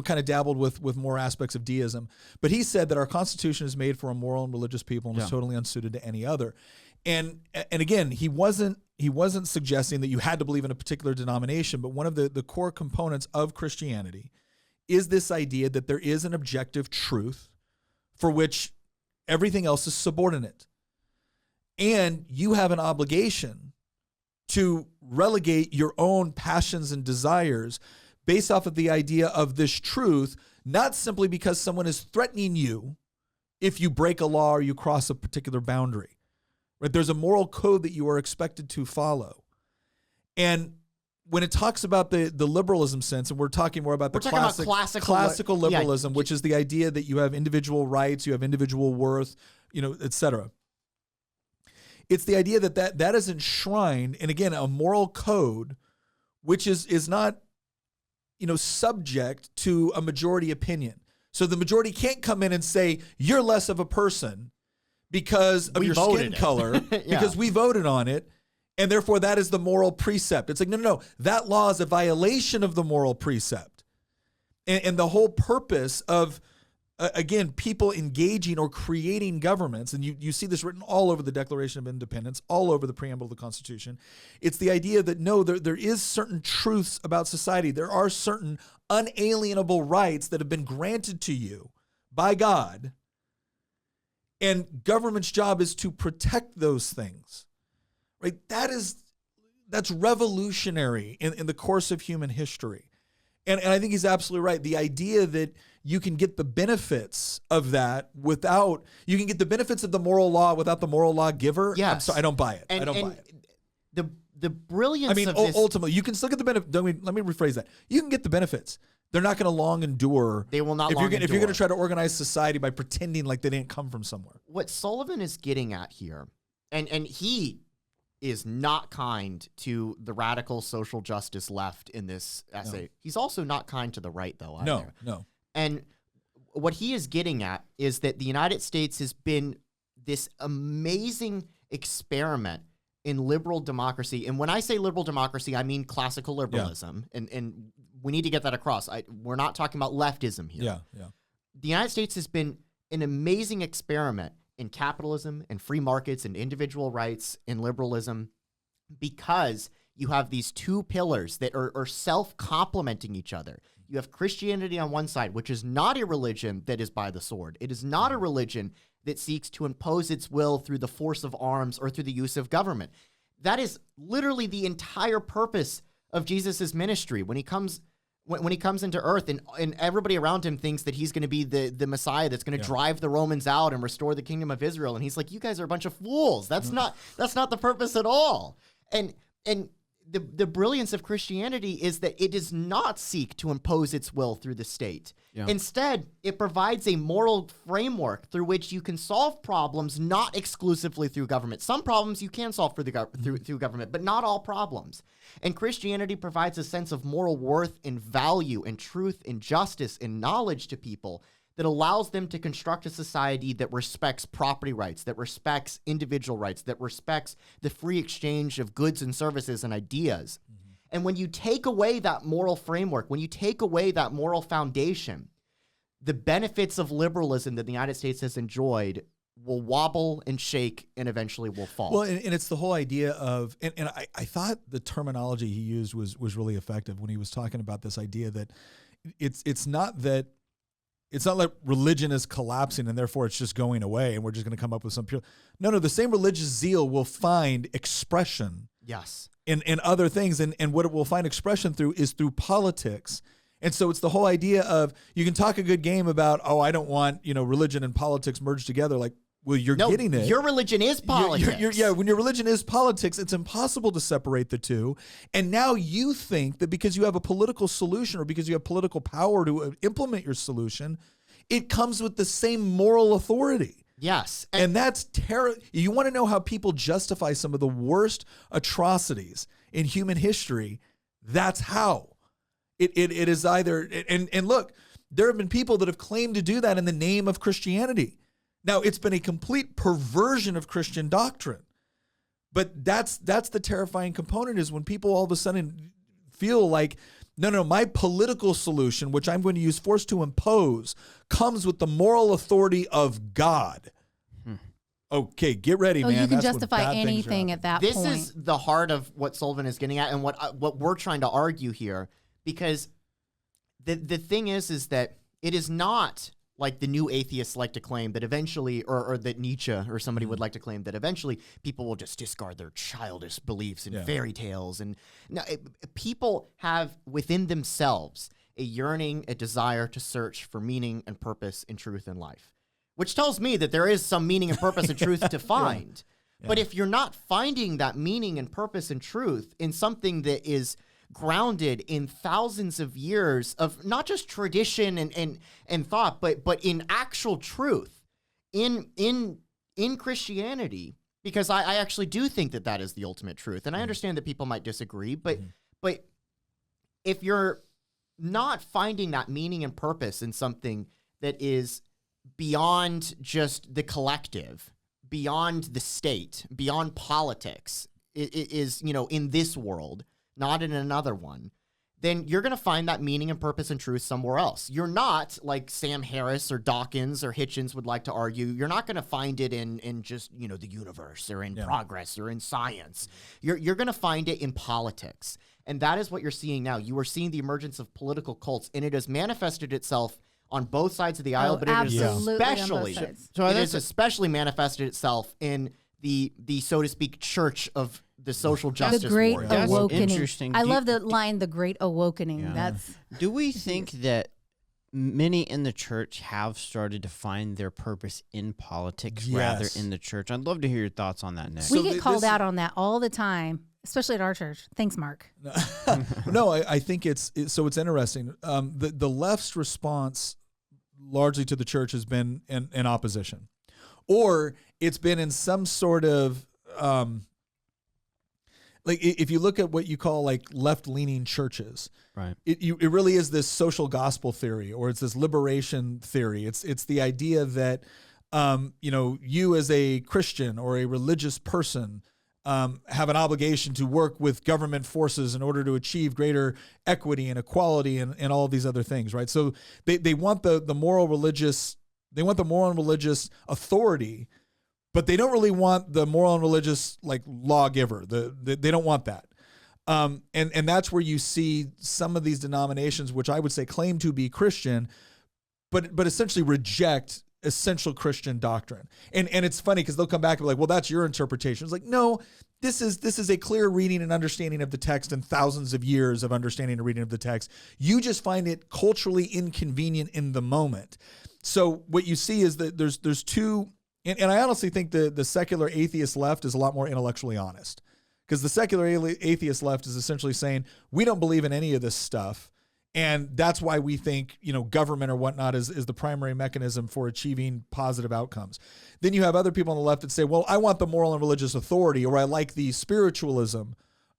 kind of dabbled with more aspects of deism. But he said that our Constitution is made for a moral and religious people and is totally unsuited to any other. And again, he wasn't suggesting that you had to believe in a particular denomination, but one of the core components of Christianity is this idea that there is an objective truth for which everything else is subordinate. And you have an obligation to relegate your own passions and desires based off of the idea of this truth, not simply because someone is threatening you if you break a law or you cross a particular boundary. Right? There's a moral code that you are expected to follow. And when it talks about the liberalism sense, and we're talking more about classical liberalism, which is the idea that you have individual rights, you have individual worth, et cetera. It's the idea that is enshrined, and again, a moral code, which is not, subject to a majority opinion. So the majority can't come in and say, you're less of a person because of your skin color, because we voted on it, and therefore that is the moral precept. It's like, no, that law is a violation of the moral precept. And the whole purpose of, again, people engaging or creating governments, and you see this written all over the Declaration of Independence, all over the preamble of the Constitution. It's the idea that, no, there is certain truths about society. There are certain unalienable rights that have been granted to you by God, and government's job is to protect those things. Right? That's revolutionary in the course of human history. And I think he's absolutely right. The idea that you can get the benefits of that you can get the benefits of the moral law without the moral law giver. Yes. I'm sorry, I don't buy it. I don't buy it. The brilliance of this, ultimately, you can still get the benefit. Let me rephrase that. You can get the benefits. They're not going to long endure. They will not if long you're endure. If you're going to try to organize society by pretending like they didn't come from somewhere. What Sullivan is getting at here, and he is not kind to the radical social justice left in this essay. No. He's also not kind to the right, though, either. No. And what he is getting at is that the United States has been this amazing experiment in liberal democracy. And when I say liberal democracy, I mean classical liberalism. Yeah. And we need to get that across. We're not talking about leftism here. Yeah. The United States has been an amazing experiment in capitalism and free markets and individual rights and liberalism because you have these two pillars that are self-complementing each other. You have Christianity on one side, which is not a religion that is by the sword. It is not a religion that seeks to impose its will through the force of arms or through the use of government. That is literally the entire purpose of Jesus' ministry. When he comes into earth and everybody around him thinks that he's going to be the Messiah that's going to drive the Romans out and restore the kingdom of Israel. And he's like, you guys are a bunch of fools. That's not the purpose at all. And the brilliance of Christianity is that it does not seek to impose its will through the state. Yeah. Instead, it provides a moral framework through which you can solve problems not exclusively through government. Some problems you can solve through government, but not all problems. And Christianity provides a sense of moral worth and value and truth and justice and knowledge to people that allows them to construct a society that respects property rights, that respects individual rights, that respects the free exchange of goods and services and ideas. Mm-hmm. And when you take away that moral framework, when you take away that moral foundation, the benefits of liberalism that the United States has enjoyed will wobble and shake and eventually will fall. Well, and it's the whole idea of, and I thought the terminology he used was really effective when he was talking about this idea that it's not like religion is collapsing and therefore it's just going away and we're just going to come up with some pure. No, the same religious zeal will find expression. Yes. In other things. And what it will find expression through is through politics. And so it's the whole idea of you can talk a good game about, I don't want, religion and politics merged together. Like, well, you're getting it. Your religion is politics. When your religion is politics, it's impossible to separate the two. And now you think that because you have a political solution or because you have political power to implement your solution, it comes with the same moral authority. Yes. And that's terrible. You want to know how people justify some of the worst atrocities in human history? That's how. It is either, and look, there have been people that have claimed to do that in the name of Christianity. Now, it's been a complete perversion of Christian doctrine. But that's the terrifying component is when people all of a sudden feel like, no, my political solution, which I'm going to use force to impose, comes with the moral authority of God. okay, get ready, man. You can That's when justify bad things are anything at that This point. is the heart of what Sullivan is getting at, and what we're trying to argue here, because the thing is that it is not like the new atheists like to claim that eventually, or that Nietzsche or somebody would like to claim that eventually people will just discard their childish beliefs and fairy tales. And no, people have within themselves a yearning, a desire to search for meaning and purpose and truth in life, which tells me that there is some meaning and purpose and truth to find. But if you're not finding that meaning and purpose and truth in something that is grounded in thousands of years of not just tradition and thought, but in actual truth, in Christianity, because I actually do think that is the ultimate truth. And I understand that people might disagree, but if you're not finding that meaning and purpose in something that is beyond just the collective, beyond the state, beyond politics, it is, in this world, not in another one, then you're going to find that meaning and purpose and truth somewhere else. You're not, like Sam Harris or Dawkins or Hitchens would like to argue, you're not going to find it in just, the universe or in progress or in science. You're going to find it in politics. And that is what you're seeing now. You are seeing the emergence of political cults, and it has manifested itself on both sides of the aisle, but it is especially manifested itself in the so to speak church of the social justice the Great warriors. Awakening. Interesting. I love the line, the Great Awakening. Yeah. Do we think that many in the church have started to find their purpose in politics rather in the church? I'd love to hear your thoughts on that, Nick. We get called out on that all the time, especially at our church. Thanks, Mark. No, I think it's interesting. The left's response largely to the church has been in opposition, or it's been in some sort of like if you look at what you call like left-leaning churches, right? It really is this social gospel theory, or it's this liberation theory. It's the idea that you as a Christian or a religious person have an obligation to work with government forces in order to achieve greater equity and equality and all of these other things, right? So they want the moral religious authority, but they don't really want the moral and religious like lawgiver. They don't want that. And that's where you see some of these denominations, which I would say claim to be Christian, but essentially reject essential Christian doctrine. And it's funny because they'll come back and be like, well, that's your interpretation. It's like, no, this is a clear reading and understanding of the text and thousands of years of understanding and reading of the text. You just find it culturally inconvenient in the moment. So what you see is that there's two, and I honestly think the secular atheist left is a lot more intellectually honest, because the secular atheist left is essentially saying, we don't believe in any of this stuff. And that's why we think, government or whatnot is the primary mechanism for achieving positive outcomes. Then you have other people on the left that say, well, I want the moral and religious authority, or I like the spiritualism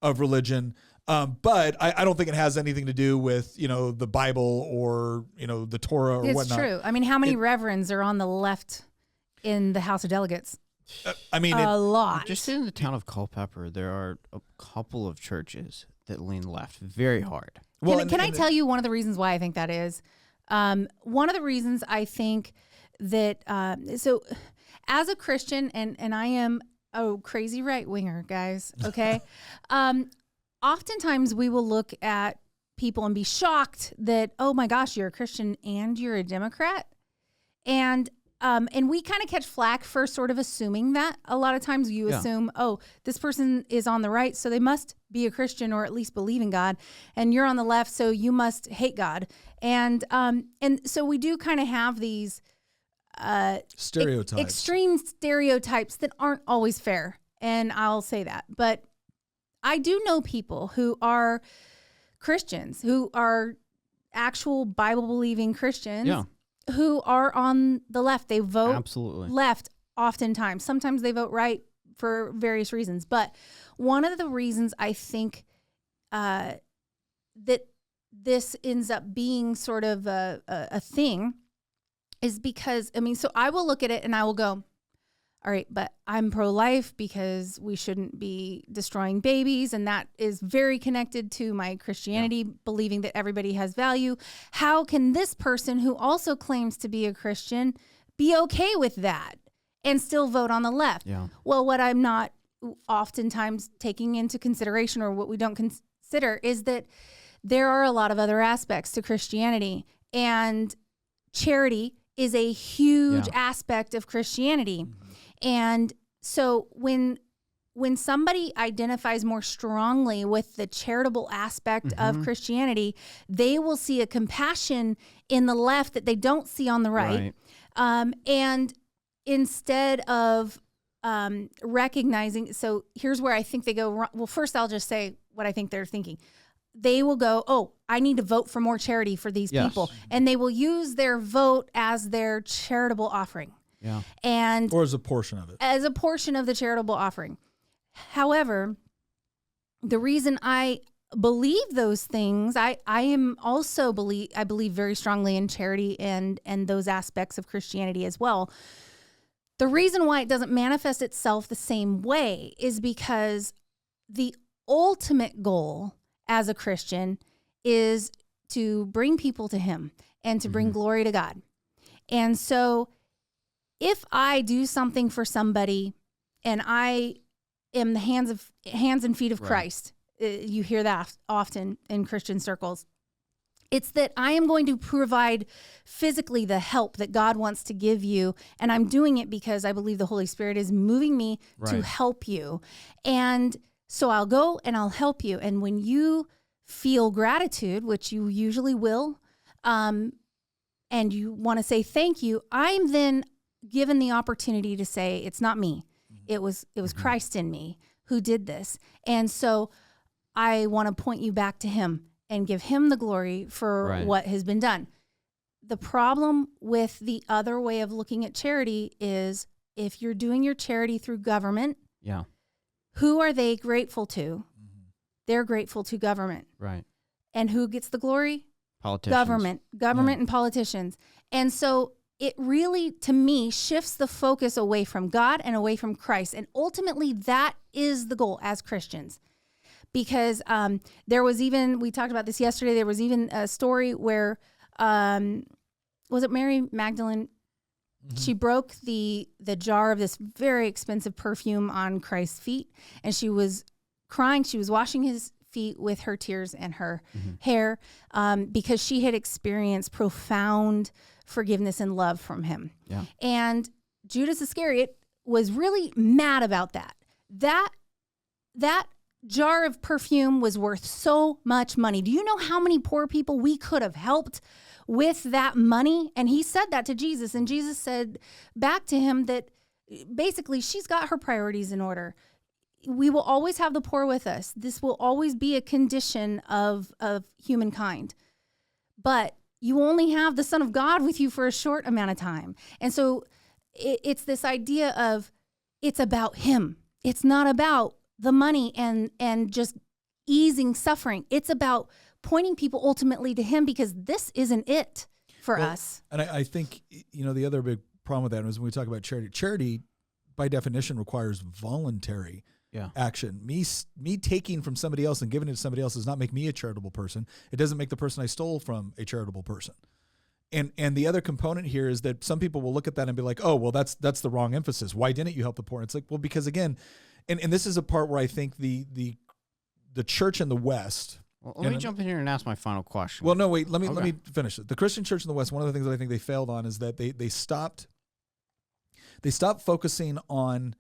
of religion, but I don't think it has anything to do with, the Bible or, the Torah or whatnot. It's true. I mean, how many reverends are on the left in the House of Delegates? A lot. Just in the town of Culpeper, there are a couple of churches that lean left very hard. Well, can I tell you one of the reasons why I think that is? One of the reasons I think that, so as a Christian, and I am a crazy right-winger, guys, okay? Oftentimes we will look at people and be shocked that, oh my gosh, you're a Christian and you're a Democrat. And we kind of catch flack for sort of assuming that. A lot of times you assume, oh, this person is on the right, so they must be a Christian or at least believe in God, and you're on the left, so you must hate God. And so we do kind of have these stereotypes, extreme stereotypes that aren't always fair, and I'll say that. But I do know people who are Christians, who are actual Bible-believing Christians. Yeah. Who are on the left. They vote absolutely left oftentimes. Sometimes they vote right for various reasons. But one of the reasons I think that this ends up being sort of a thing is because, so I will look at it and I will go, all right, but I'm pro-life because we shouldn't be destroying babies, and that is very connected to my Christianity, believing that everybody has value. How can this person who also claims to be a Christian be okay with that? and still vote on the left. Yeah. Well, what I'm not oftentimes taking into consideration, or what we don't consider, is that there are a lot of other aspects to Christianity, and charity is a huge aspect of Christianity. And so when somebody identifies more strongly with the charitable aspect of Christianity, they will see a compassion in the left that they don't see on the right. And instead of recognizing, so here's where I think they go wrong. Well, first I'll just say what I think they're thinking. They will go, oh, I need to vote for more charity for these people. And they will use their vote as their charitable offering. Yeah. Or as a portion of it. As a portion of the charitable offering. However, the reason I believe those things, I believe very strongly in charity and those aspects of Christianity as well. The reason why it doesn't manifest itself the same way is because the ultimate goal as a Christian is to bring people to Him and to bring glory to God. And so if I do something for somebody and I am the hands and feet of Christ, you hear that often in Christian circles, it's that I am going to provide physically the help that God wants to give you. And I'm doing it because I believe the Holy Spirit is moving me to help you. And so I'll go and I'll help you. And when you feel gratitude, which you usually will, and you want to say thank you, I'm then given the opportunity to say, it's not me. It was Christ in me who did this. And so I want to point you back to Him and give Him the glory for what has been done. The problem with the other way of looking at charity is if you're doing your charity through government, who are they grateful to? They're grateful to government. Right. And who gets the glory? Politicians. Government and politicians. And so it really, to me, shifts the focus away from God and away from Christ. And ultimately, that is the goal as Christians. Because there was even, we talked about this yesterday, there was even a story where, was it Mary Magdalene? She broke the jar of this very expensive perfume on Christ's feet, and she was crying. She was washing His feet with her tears and her hair because she had experienced profound forgiveness and love from Him. Yeah. And Judas Iscariot was really mad about that. That jar of perfume was worth so much money. Do you know how many poor people we could have helped with that money? And he said that to Jesus, and Jesus said back to him that basically she's got her priorities in order. We will always have the poor with us. This will always be a condition of humankind. But you only have the Son of God with you for a short amount of time. And so it's this idea of it's about Him. It's not about the money and just easing suffering. It's about pointing people ultimately to Him, because this isn't it for us. And I think, the other big problem with that is when we talk about charity. Charity, by definition, requires voluntary action. Me taking from somebody else and giving it to somebody else does not make me a charitable person. It doesn't make the person I stole from a charitable person. And the other component here is that some people will look at that and be like, oh, well, that's the wrong emphasis. Why didn't you help the poor? It's like, well, because again, and this is a part where I think the church in the West. Well, let me jump in here and ask my final question. Well, no, wait. Let me finish it. The Christian church in the West. One of the things that I think they failed on is that they stopped focusing on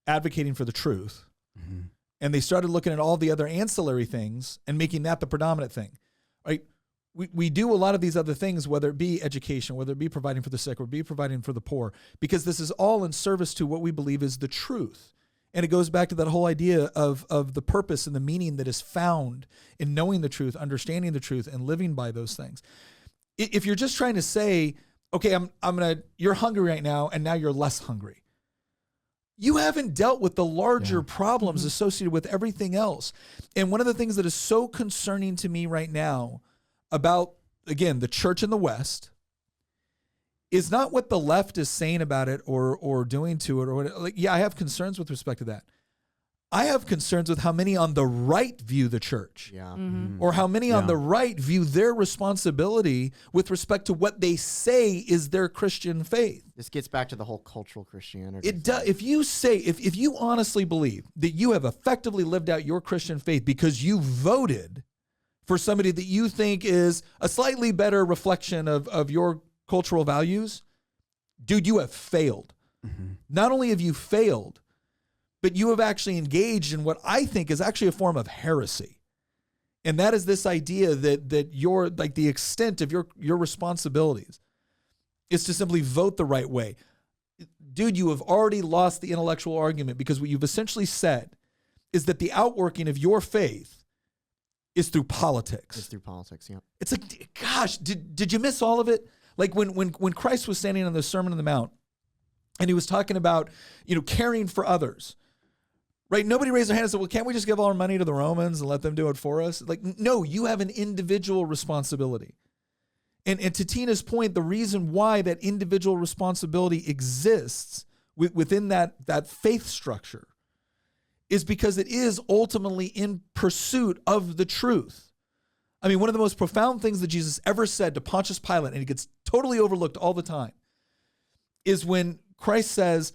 advocating for the truth, and they started looking at all the other ancillary things and making that the predominant thing. Right? We do a lot of these other things, whether it be education, whether it be providing for the sick, or be providing for the poor, because this is all in service to what we believe is the truth. And it goes back to that whole idea of the purpose and the meaning that is found in knowing the truth, understanding the truth, and living by those things. If you're just trying to say, okay, you're hungry right now, and now you're less hungry, you haven't dealt with the larger problems associated with everything else. And one of the things that is so concerning to me right now about, again, the church in the West is not what the left is saying about it or doing to it, or what, I have concerns with respect to that. I have concerns with how many on the right view the church. Yeah. Or how many on the right view their responsibility with respect to what they say is their Christian faith. This gets back to the whole cultural Christianity. It does. If you say, if you honestly believe that you have effectively lived out your Christian faith because you voted for somebody that you think is a slightly better reflection of your cultural values, dude, you have failed. Not only have you failed, but you have actually engaged in what I think is actually a form of heresy. And that is this idea that your, like, the extent of your responsibilities is to simply vote the right way. Dude, you have already lost the intellectual argument, because what you've essentially said is that the outworking of your faith is through politics. It's through politics, yeah. It's like, gosh, did you miss all of it? Like when Christ was standing on the Sermon on the Mount and he was talking about, caring for others. Right? Nobody raised their hand and said, well, can't we just give all our money to the Romans and let them do it for us? Like, no, you have an individual responsibility. And to Tina's point, the reason why that individual responsibility exists within that faith structure is because it is ultimately in pursuit of the truth. I mean, one of the most profound things that Jesus ever said to Pontius Pilate, and it gets totally overlooked all the time, is when Christ says,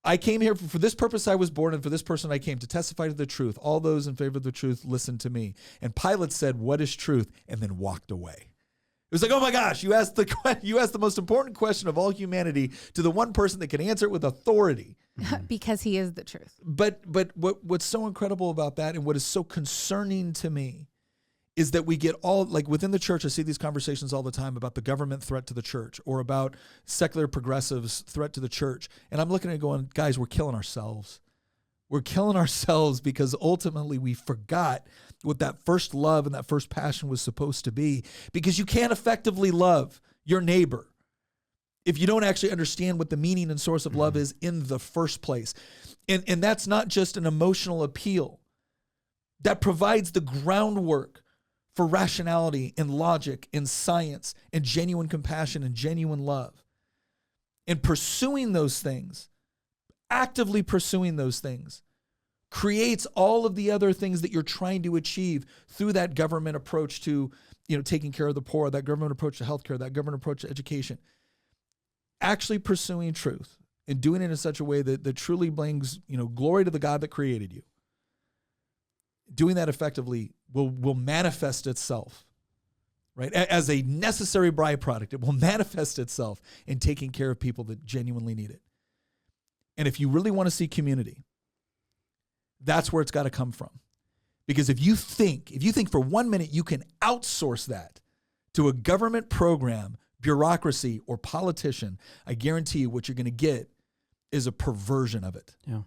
I came here for this purpose I was born, and for this person I came, to testify to the truth. All those in favor of the truth, listen to me. And Pilate said, what is truth? And then walked away. It was like, oh my gosh, you asked the most important question of all humanity to the one person that can answer it with authority. Because he is the truth. But what's so incredible about that, and what is so concerning to me, is that we get all, like, within the church, I see these conversations all the time about the government threat to the church, or about secular progressives' threat to the church. And I'm looking at it going, guys, we're killing ourselves. We're killing ourselves because ultimately we forgot what that first love and that first passion was supposed to be, because you can't effectively love your neighbor if you don't actually understand what the meaning and source of love is in the first place. And that's not just an emotional appeal. That provides the groundwork for rationality and logic and science and genuine compassion and genuine love. And pursuing those things, actively pursuing those things, creates all of the other things that you're trying to achieve through that government approach to, taking care of the poor, that government approach to healthcare, that government approach to education. Actually pursuing truth and doing it in such a way that truly brings, glory to the God that created you. Doing that effectively will manifest itself, right? As a necessary byproduct, it will manifest itself in taking care of people that genuinely need it. And if you really want to see community, that's where it's got to come from. Because if you think for 1 minute you can outsource that to a government program, bureaucracy, or politician, I guarantee you what you're going to get is a perversion of it. Yeah.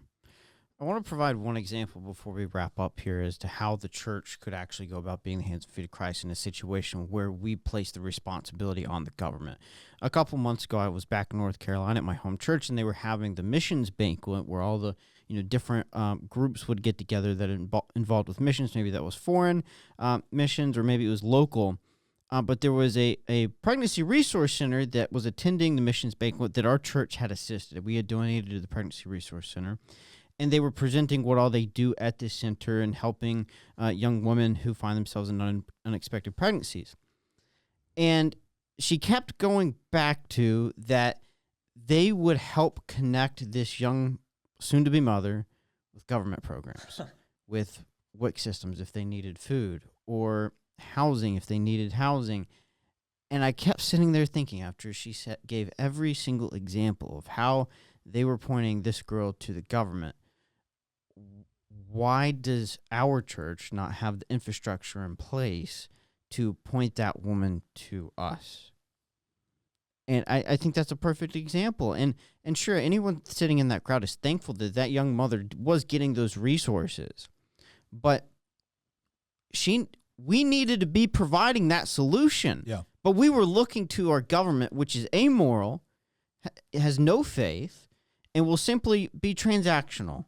I want to provide one example before we wrap up here as to how the church could actually go about being the hands and feet of Christ in a situation where we place the responsibility on the government. A couple months ago, I was back in North Carolina at my home church, and they were having the missions banquet where all the different groups would get together that involved with missions. Maybe that was foreign missions, or maybe it was local. But there was a pregnancy resource center that was attending the missions banquet that our church had assisted. We had donated to the pregnancy resource center. And they were presenting what all they do at this center and helping young women who find themselves in unexpected pregnancies. And she kept going back to that they would help connect this young soon-to-be mother with government programs, with WIC systems if they needed food, or housing if they needed housing. And I kept sitting there thinking, after she gave every single example of how they were pointing this girl to the government, why does our church not have the infrastructure in place to point that woman to us? And I think that's a perfect example. And sure, anyone sitting in that crowd is thankful that that young mother was getting those resources. But we needed to be providing that solution. Yeah. But we were looking to our government, which is amoral, has no faith, and will simply be transactional.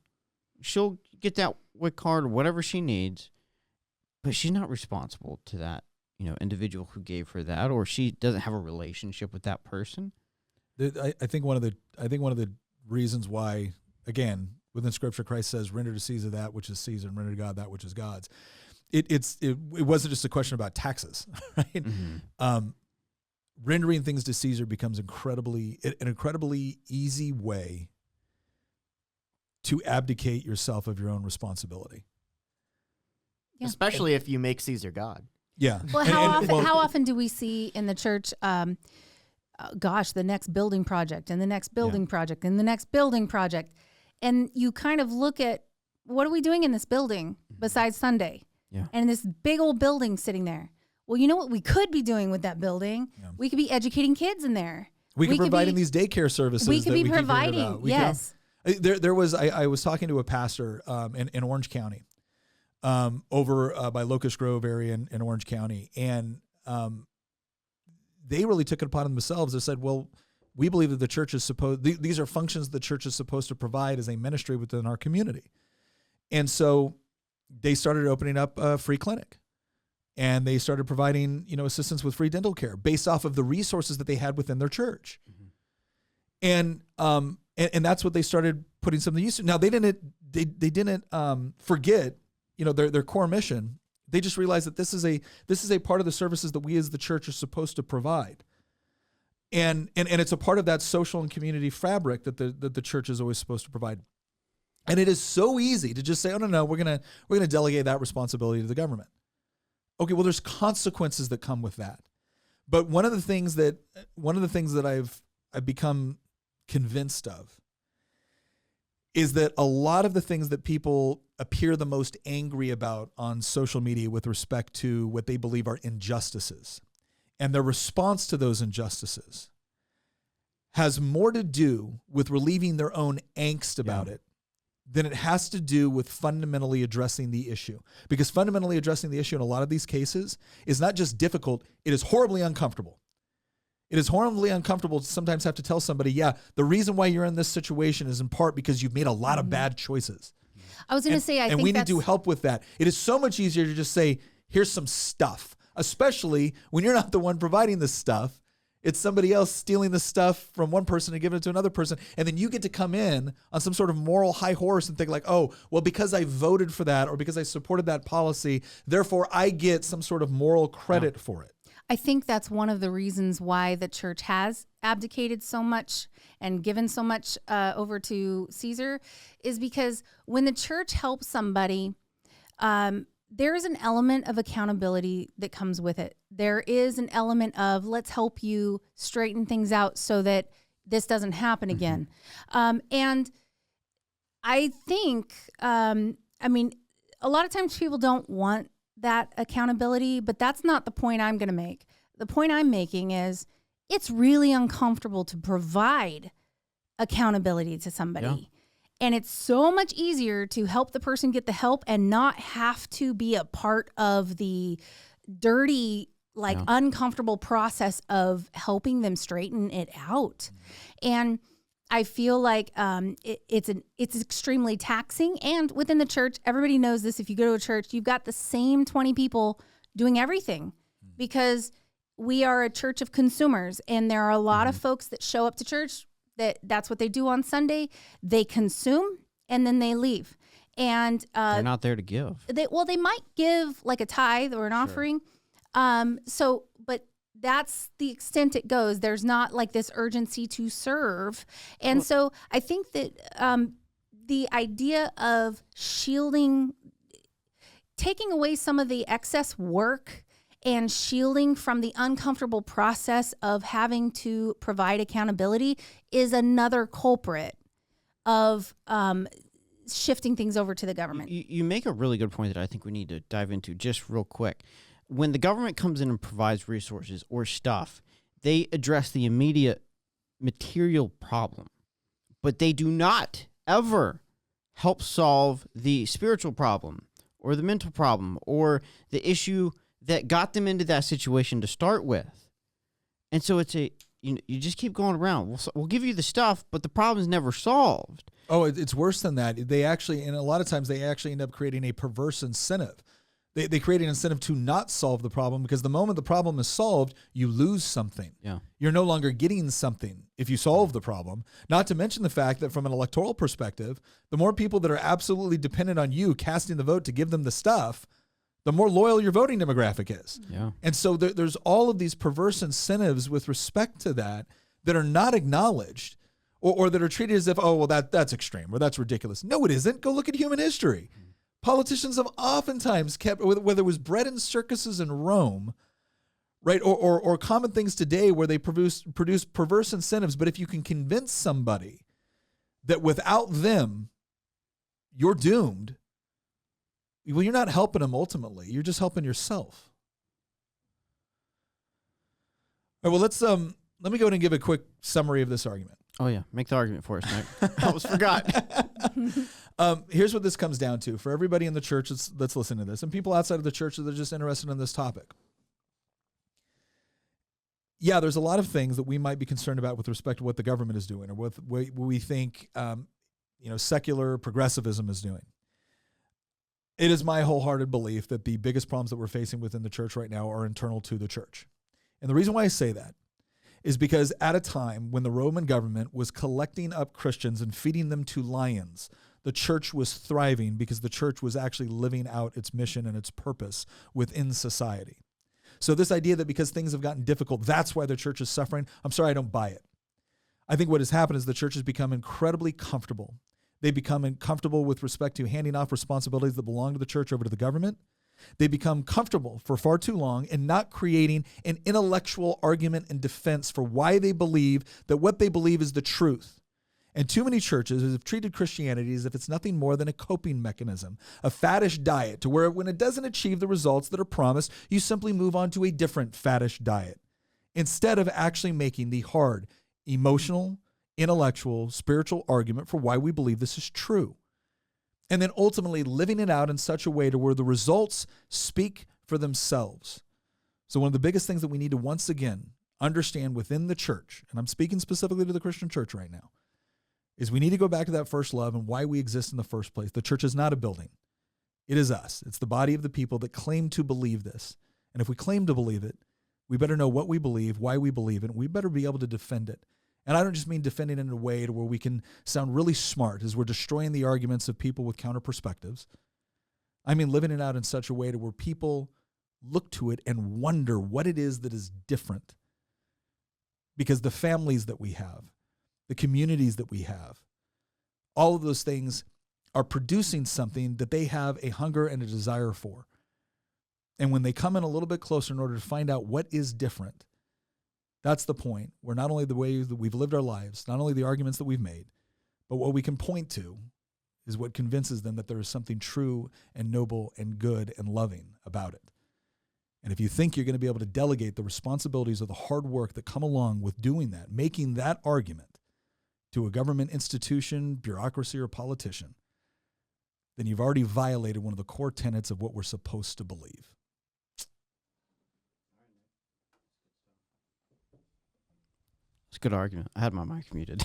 She'll get that WIC card or whatever she needs, but she's not responsible to that, individual who gave her that, or she doesn't have a relationship with that person. I think one of the reasons why, again, Within Scripture, Christ says, "Render to Caesar that which is Caesar, and render to God that which is God's." It wasn't just a question about taxes, right? Mm-hmm. Rendering things to Caesar becomes an incredibly easy way to abdicate yourself of your own responsibility. Yeah. Especially if you make Caesar God. Yeah. Well, how often do we see in the church, the next building project and the next building project and the next building project. And you kind of look at, what are we doing in this building besides Sunday? Yeah. And this big old building sitting there. Well, you know what we could be doing with that building? Yeah. We could be educating kids in there. We could be providing these daycare services. We could be providing, yes. There was, I was talking to a pastor in Orange County, over by Locust Grove area in Orange County. And they really took it upon themselves. They said, well, we believe that the church is these are functions the church is supposed to provide as a ministry within our community. And so they started opening up a free clinic. And they started providing, assistance with free dental care based off of the resources that they had within their church. Mm-hmm. And that's what they started putting some of the use to. Now they didn't forget, their core mission. They just realized that this is a part of the services that we as the church are supposed to provide. And it's a part of that social and community fabric that the church is always supposed to provide. And it is so easy to just say, oh no, we're gonna delegate that responsibility to the government. Okay, well, there's consequences that come with that. But one of the things that I've become convinced of is that a lot of the things that people appear the most angry about on social media with respect to what they believe are injustices and their response to those injustices has more to do with relieving their own angst about it than it has to do with fundamentally addressing the issue. Because fundamentally addressing the issue in a lot of these cases is not just difficult, it is horribly uncomfortable. It is horribly uncomfortable to sometimes have to tell somebody, the reason why you're in this situation is in part because you've made a lot of bad choices. I was going to say, I think we need to help with that. It is so much easier to just say, here's some stuff, especially when you're not the one providing the stuff. It's somebody else stealing the stuff from one person and giving it to another person. And then you get to come in on some sort of moral high horse and think like, oh, well, because I voted for that or because I supported that policy, therefore I get some sort of moral credit for it. I think that's one of the reasons why the church has abdicated so much and given so much over to Caesar, is because when the church helps somebody, there is an element of accountability that comes with it. There is an element of, let's help you straighten things out so that this doesn't happen again. And I think, a lot of times people don't want that accountability, but that's not the point I'm going to make. The point I'm making is it's really uncomfortable to provide accountability to somebody. Yeah. And it's so much easier to help the person get the help and not have to be a part of the dirty, uncomfortable process of helping them straighten it out. And I feel like it's extremely taxing. And within the church, everybody knows this. If you go to a church, you've got the same 20 people doing everything because we are a church of consumers. And there are a lot of folks that show up to church that's what they do on Sunday. They consume and then they leave. And they're not there to give. They might give like a tithe or an offering. But that's the extent it goes. There's not like this urgency to serve. And so I think that the idea of taking away some of the excess work and shielding from the uncomfortable process of having to provide accountability is another culprit of shifting things over to the government. You make a really good point that I think we need to dive into just real quick. When the government comes in and provides resources or stuff, they address the immediate material problem, but they do not ever help solve the spiritual problem or the mental problem or the issue that got them into that situation to start with. And so it's you just keep going around. We'll give you the stuff, but the problem is never solved. Oh, it's worse than that. And a lot of times they actually end up creating a perverse incentive They create an incentive to not solve the problem, because the moment the problem is solved, you lose something. Yeah. You're no longer getting something if you solve the problem. Not to mention the fact that from an electoral perspective, the more people that are absolutely dependent on you casting the vote to give them the stuff, the more loyal your voting demographic is. Yeah. And so there's all of these perverse incentives with respect to that are not acknowledged, or that are treated as if, oh, well, that's extreme or that's ridiculous. No, it isn't. Go look at human history. Politicians have oftentimes kept, whether it was bred in circuses in Rome, right, or common things today where they produce perverse incentives. But if you can convince somebody that without them, you're doomed, well, you're not helping them ultimately. You're just helping yourself. All right, well, let me go ahead and give a quick summary of this argument. Oh, yeah. Make the argument for us, Nick. I almost forgot. Here's what this comes down to for everybody in the church that's listening to this, and people outside of the church that are just interested in this topic. Yeah, there's a lot of things that we might be concerned about with respect to what the government is doing, or what we think secular progressivism is doing. It is my wholehearted belief that the biggest problems that we're facing within the church right now are internal to the church. And the reason why I say that is because at a time when the Roman government was collecting up Christians and feeding them to lions, the church was thriving because the church was actually living out its mission and its purpose within society. So this idea that because things have gotten difficult, that's why the church is suffering, I'm sorry, I don't buy it. I think what has happened is the church has become incredibly comfortable. They become comfortable with respect to handing off responsibilities that belong to the church over to the government. They become comfortable for far too long in not creating an intellectual argument and defense for why they believe that what they believe is the truth. And too many churches have treated Christianity as if it's nothing more than a coping mechanism, a faddish diet, to where when it doesn't achieve the results that are promised, you simply move on to a different faddish diet, instead of actually making the hard, emotional, intellectual, spiritual argument for why we believe this is true. And then ultimately living it out in such a way to where the results speak for themselves. So one of the biggest things that we need to once again understand within the church, and I'm speaking specifically to the Christian church right now, is we need to go back to that first love and why we exist in the first place. The church is not a building. It is us. It's the body of the people that claim to believe this. And if we claim to believe it, we better know what we believe, why we believe it, and we better be able to defend it. And I don't just mean defending it in a way to where we can sound really smart as we're destroying the arguments of people with counter perspectives. I mean living it out in such a way to where people look to it and wonder what it is that is different. Because the families that we have, the communities that we have, all of those things are producing something that they have a hunger and a desire for. And when they come in a little bit closer in order to find out what is different, that's the point where not only the way that we've lived our lives, not only the arguments that we've made, but what we can point to is what convinces them that there is something true and noble and good and loving about it. And if you think you're going to be able to delegate the responsibilities of the hard work that come along with doing that, making that argument to a government institution, bureaucracy, or politician, then you've already violated one of the core tenets of what we're supposed to believe. It's a good argument. I had my mic muted.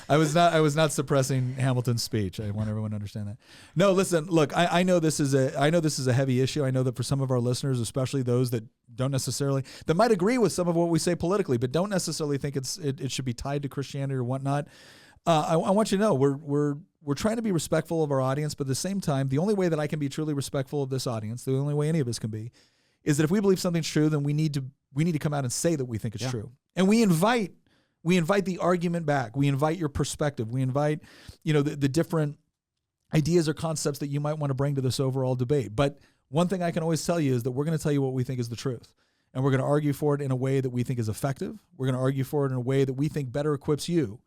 I was not suppressing Hamilton's speech. I want everyone to understand that. No, listen, look, I know this is a heavy issue. I know that for some of our listeners, especially those that that might agree with some of what we say politically, but don't necessarily think it should be tied to Christianity or whatnot. I want you to know we're trying to be respectful of our audience, but at the same time, the only way that I can be truly respectful of this audience, the only way any of us can be, is that if we believe something's true, then we need to come out and say that we think it's true. And we invite the argument back. We invite your perspective. We invite, the different ideas or concepts that you might want to bring to this overall debate. But one thing I can always tell you is that we're going to tell you what we think is the truth. And we're going to argue for it in a way that we think is effective. We're going to argue for it in a way that we think better equips you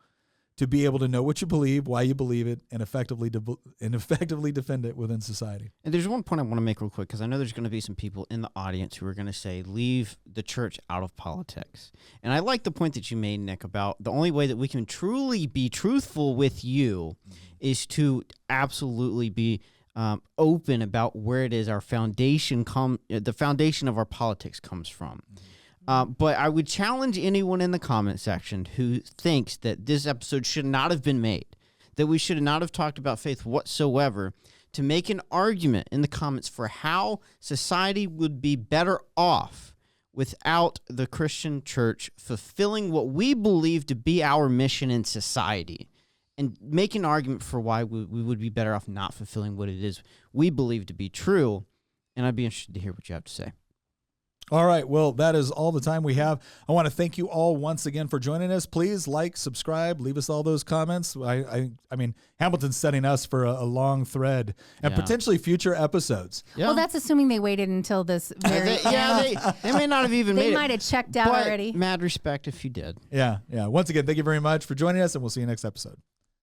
to be able to know what you believe, why you believe it, and effectively defend it within society. And there's one point I want to make real quick, because I know there's going to be some people in the audience who are going to say, leave the church out of politics. And I like the point that you made, Nick, about the only way that we can truly be truthful with you is to absolutely be open about where it is our foundation the foundation of our politics comes from. But I would challenge anyone in the comment section who thinks that this episode should not have been made, that we should not have talked about faith whatsoever, to make an argument in the comments for how society would be better off without the Christian church fulfilling what we believe to be our mission in society, and make an argument for why we would be better off not fulfilling what it is we believe to be true. And I'd be interested to hear what you have to say. All right. Well, that is all the time we have. I want to thank you all once again for joining us. Please like, subscribe, leave us all those comments. I mean, Hamilton's setting us for a long thread and potentially future episodes. Yeah. Well, that's assuming they waited until this very they may not have even made it. They might have checked out but already. Mad respect if you did. Yeah. Once again, thank you very much for joining us, and we'll see you next episode.